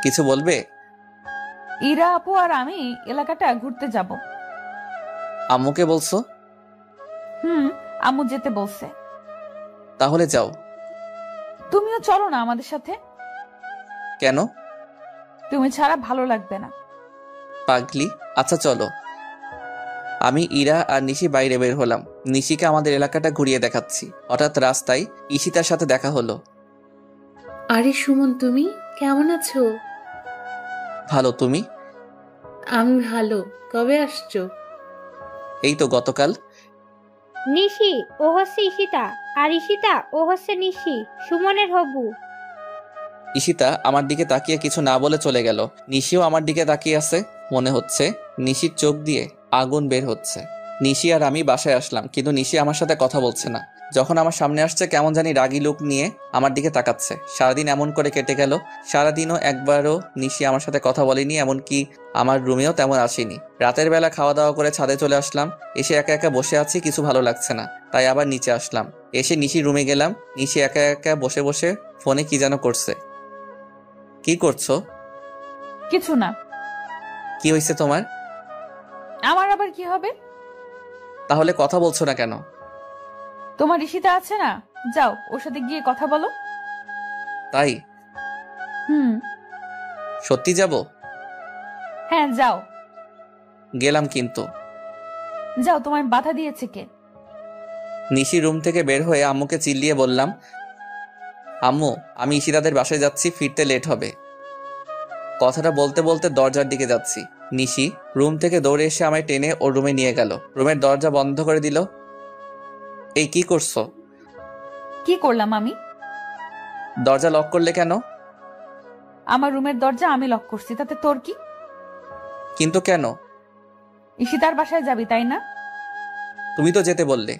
কিছু বলবে? ইরা আপু আর আমি এলাকাটা ঘুরতে যাব। আম্মুকে বলছো? আম্মু যেতে বলছে। তাহলে যাও। তুমিও চলো না আমাদের সাথে। কেন? তুমি ছাড়া ভালো লাগবে না। পাগলি, আচ্ছা চলো। আমি ইরা আর নিশি বাইরে বের হলাম। নিশিকে আমাদের এলাকাটা ঘুরিয়ে দেখাচ্ছি। হঠাৎ রাস্তায় ঈশিতার সাথে দেখা হলো। আরে সুমন, তুমি কেমন আছো? ভালো, তুমি? আমি ভালো। কবে আসছো? এই তো গতকাল। নিশি ও হচ্ছে ঈশিতা, আর ঈশিতা ও হচ্ছে নিশি, সুমনের হবু। ঈশিতা আমার দিকে তাকিয়ে কিছু না বলে চলে গেল। নিশিও আমার দিকে তাকিয়ে আছে। মনে হচ্ছে নিশির চোখ দিয়ে আগুন বের হচ্ছে। নিশি আর আমি বাসায় আসলাম, কিন্তু নিশি আমার সাথে কথা বলছে না। যখন আমার সামনে আসছে কেমন জানি রাগী লোক নিয়ে আমার দিকে তাকাচ্ছে। সারাদিন এমন করে কেটে গেল। সারাদিনও একবারও নিশি আমার সাথে কথা বলেনি, এমনকি আমার রুমেও তেমন আসেনি। রাতের বেলা খাওয়া দাওয়া করে ছাদে চলে আসলাম। এসে একা একা বসে আছি, কিছু ভালো লাগছে না, তাই আবার নিচে আসলাম। এসে নিশির রুমে গেলাম। নিশি একা একা বসে বসে ফোনে কি যেন করছে। কি করছো? কিছু না। কি হয়েছে তোমার? আমার আবার কি হবে? তাহলে কথা বলছো না কেন? তোমার ঋষিতা আছে না, যাও ওর সাথে গিয়ে কথা বলো। তাই? হুম। সত্যি যাব? হ্যাঁ যাও। গেলাম কিন্তু। যাও, তোমার বাধা দিয়েছে কে? নিশি রুম থেকে বের হয়ে আম্মুকে চিল্লিয়ে বললাম, আম্মু আমি ঈশিতাদের বাসায় যাচ্ছি, ফিরতে লেট হবে। কথাটা বলতে বলতে দরজার দিকে যাচ্ছি। নিশি রুম থেকে দৌড়ে এসে আমায় টেনে ওর রুমে নিয়ে গেল। রুমের দরজা বন্ধ করে দিল। এই কি করছো? কি করলাম আমি? দরজা লক করলে কেন? আমার রুমের দরজা আমি লক করছি, তাতে তোর কি? কিন্তু কেন? ঈশিতার বাসায় যাবি তাই না? তুমি তো যেতে বললে।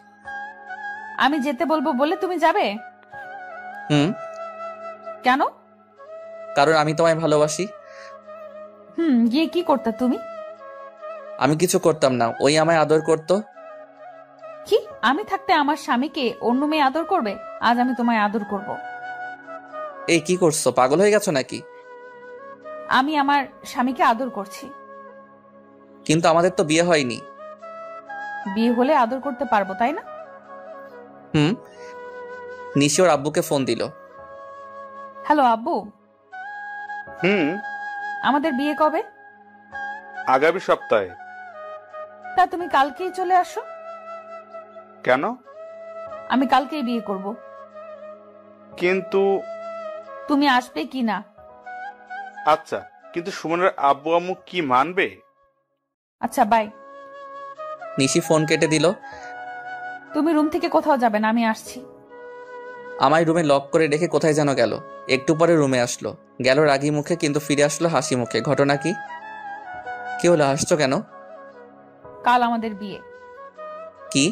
আমি যেতে বলবো বলে তুমি যাবে? হুম। কেন? কারণ আমি তোমায় ভালোবাসি। গিয়ে কি করতে তুমি? আমি কিছু করতাম না, ওই আমায় আদর করতো। কি? আমি থাকতে আমার স্বামীকে অন্য মেয়ে আদর করবে? আজ আমি তোমায় আদর করব। এই কি করছো, পাগল হয়ে গেছো নাকি? আমি আমার স্বামীকে আদর করছি। কিন্তু আমাদের তো বিয়ে হয়নি। বিয়ে হলে আদর করতে পারবো তাই না? নিশি ওর আব্বুকে ফোন দিল। হ্যালো আব্বু, আমাদের বিয়ে কবে? আগামী সপ্তাহে। তা তুমি কালকেই চলে আসো। কেন? আমি কালকেই বিয়ে করব। কিন্তু তুমি আসবে কি না? আচ্ছা, কিন্তু সুমনের আব্বু আম্মু কি মানবে? আচ্ছা বাই। নিশি ফোন কেটে দিল। তুমি রুম থেকে কোথাও যাবে না, আমি আসছি। আমায় রুমে লক করে রেখে কোথায় যেন গেল। একটু পরে রুমে আসলো, গেল রাগী মুখে, কিন্তু ফিরে আসলো হাসি মুখে। ঘটনা কি? কি হলো, হাসছো কেন? কাল আমাদের বিয়ে। কি?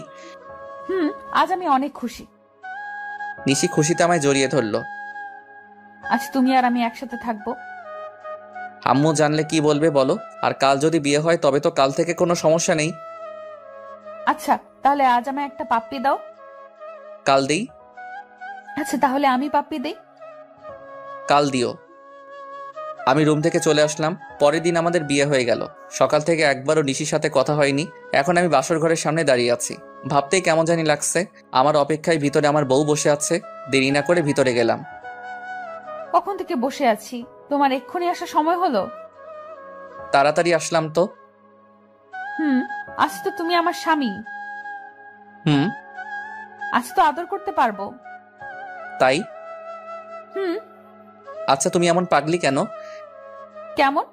আজ আমি অনেক খুশি। নিশি খুশিতে আমায় জড়িয়ে ধরলো। আজ তুমি আর আমি একসাথে থাকবো। আম্মু জানলে কি বলবে বলো? আর কাল যদি বিয়ে হয় তবে তো কাল থেকে কোনো সমস্যা নেই। আচ্ছা তাহলে আজ আমায় একটা পাপ্পি দাও। কাল দিই। আচ্ছা তাহলে আমি পাপ্পি দেই। কাল দিও। আমি রুম থেকে চলে আসলাম। পরের দিন আমাদের বিয়ে হয়ে গেল। সকাল থেকে একবারও নিশির সাথে কথা হয়নি। এখন আমি বাসর ঘরের সামনে দাঁড়িয়ে আছি। ভাবতেই কেমন জানি লাগছে। আমার অপেক্ষায় ভিতরে আমার বউ বসে আছে। দেরি না করে ভিতরে গেলাম। কখন থেকে বসে আছি, তোমার এক্ষুনি আসার সময় হলো? তাড়াতাড়ি আসলাম তো। আজ তো তুমি আমার স্বামী। আজ তো আদর করতে পারবো। তাই? আচ্ছা তুমি এমন পাগলি কেন? কেমন?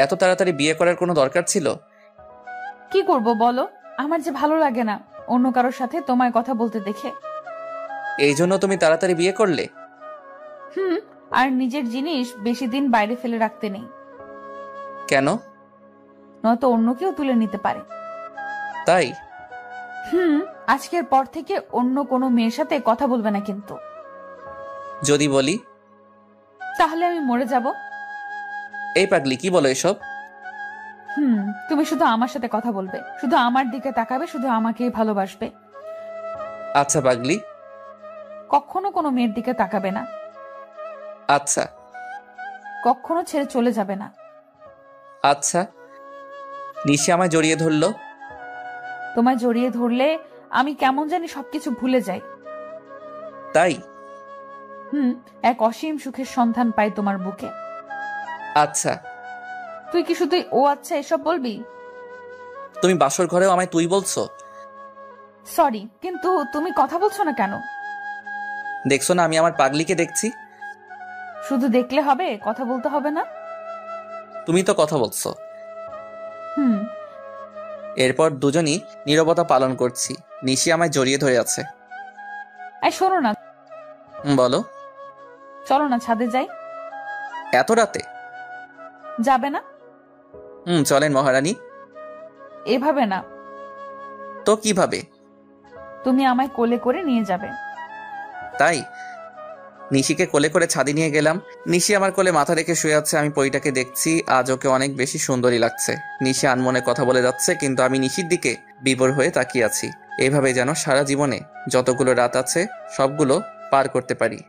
এত তাড়াতাড়ি বিয়ে করার কোনো দরকার ছিল? কি করব বলো, আমার যে ভালো লাগে না অন্য কারোর সাথে তোমায় কথা বলতে দেখে। এই জন্য তুমি তাড়াতাড়ি বিয়ে করলে? আর নিজের জিনিস বেশি দিন বাইরে ফেলে রাখতে নেই। কেন? নয়তো অন্য কেউ তুলে নিতে পারে। তাই? আজকের পর থেকে অন্য কোনো মেয়ের সাথে কথা বলবে না কিন্তু। যদি বলি? তাহলে আমি মরে যাব। এই পাগলি কি বলো এসব? তুমি শুধু আমার সাথে কথা বলবে, শুধু আমার দিকে তাকাবে, শুধু আমাকেই ভালোবাসবে। আচ্ছা পাগলি। কখনো কোনো মেয়ের দিকে তাকাবে না। আচ্ছা। কখনো ছেড়ে চলে যাবে না। আচ্ছা। নিশি আমায় জড়িয়ে ধরলো। তোমায় জড়িয়ে ধরলে আমি কেমন জানি সবকিছু ভুলে যাই। তাই? এক অসীম সুখের সন্ধান পাই তোমার বুকে। আচ্ছা। তুই কি শুধু ও আচ্ছা এসব বলবি? তুমি বাসর ঘরেও আমায় তুই বলছো? সরি, কিন্তু তুমি কথা বলছো না কেন? দেখছো না আমি আমার পাগলিকে দেখছি। শুধু দেখলে হবে, কথা বলতে হবে না? তুমি তো কথা বলছো। এরপর দুজনই নীরবতা পালন করছি। নিশি আমায় জড়িয়ে ধরে আছে। শোনো না। বলো। চলো না ছাদে যাই। এত রাতে? যাবে না? চলেন মহারানী। এভাবে না। তো কিভাবে? তুমি আমায় কোলে করে নিয়ে যাবে। তাই নিশিকে কোলে করে ছাদে নিয়ে গেলাম। নিশি আমার কোলে মাথা রেখে শুয়ে আছে। আমি পরীটাকে দেখছি, আজ ওকে অনেক বেশি সুন্দরী লাগছে। নিশি আনমনে কথা বলে যাচ্ছে, কিন্তু আমি নিশির দিকে বিভোর হয়ে তাকিয়ে আছি। এভাবে যেন সারা জীবনে যতগুলো রাত আছে সবগুলো পার করতে পারি।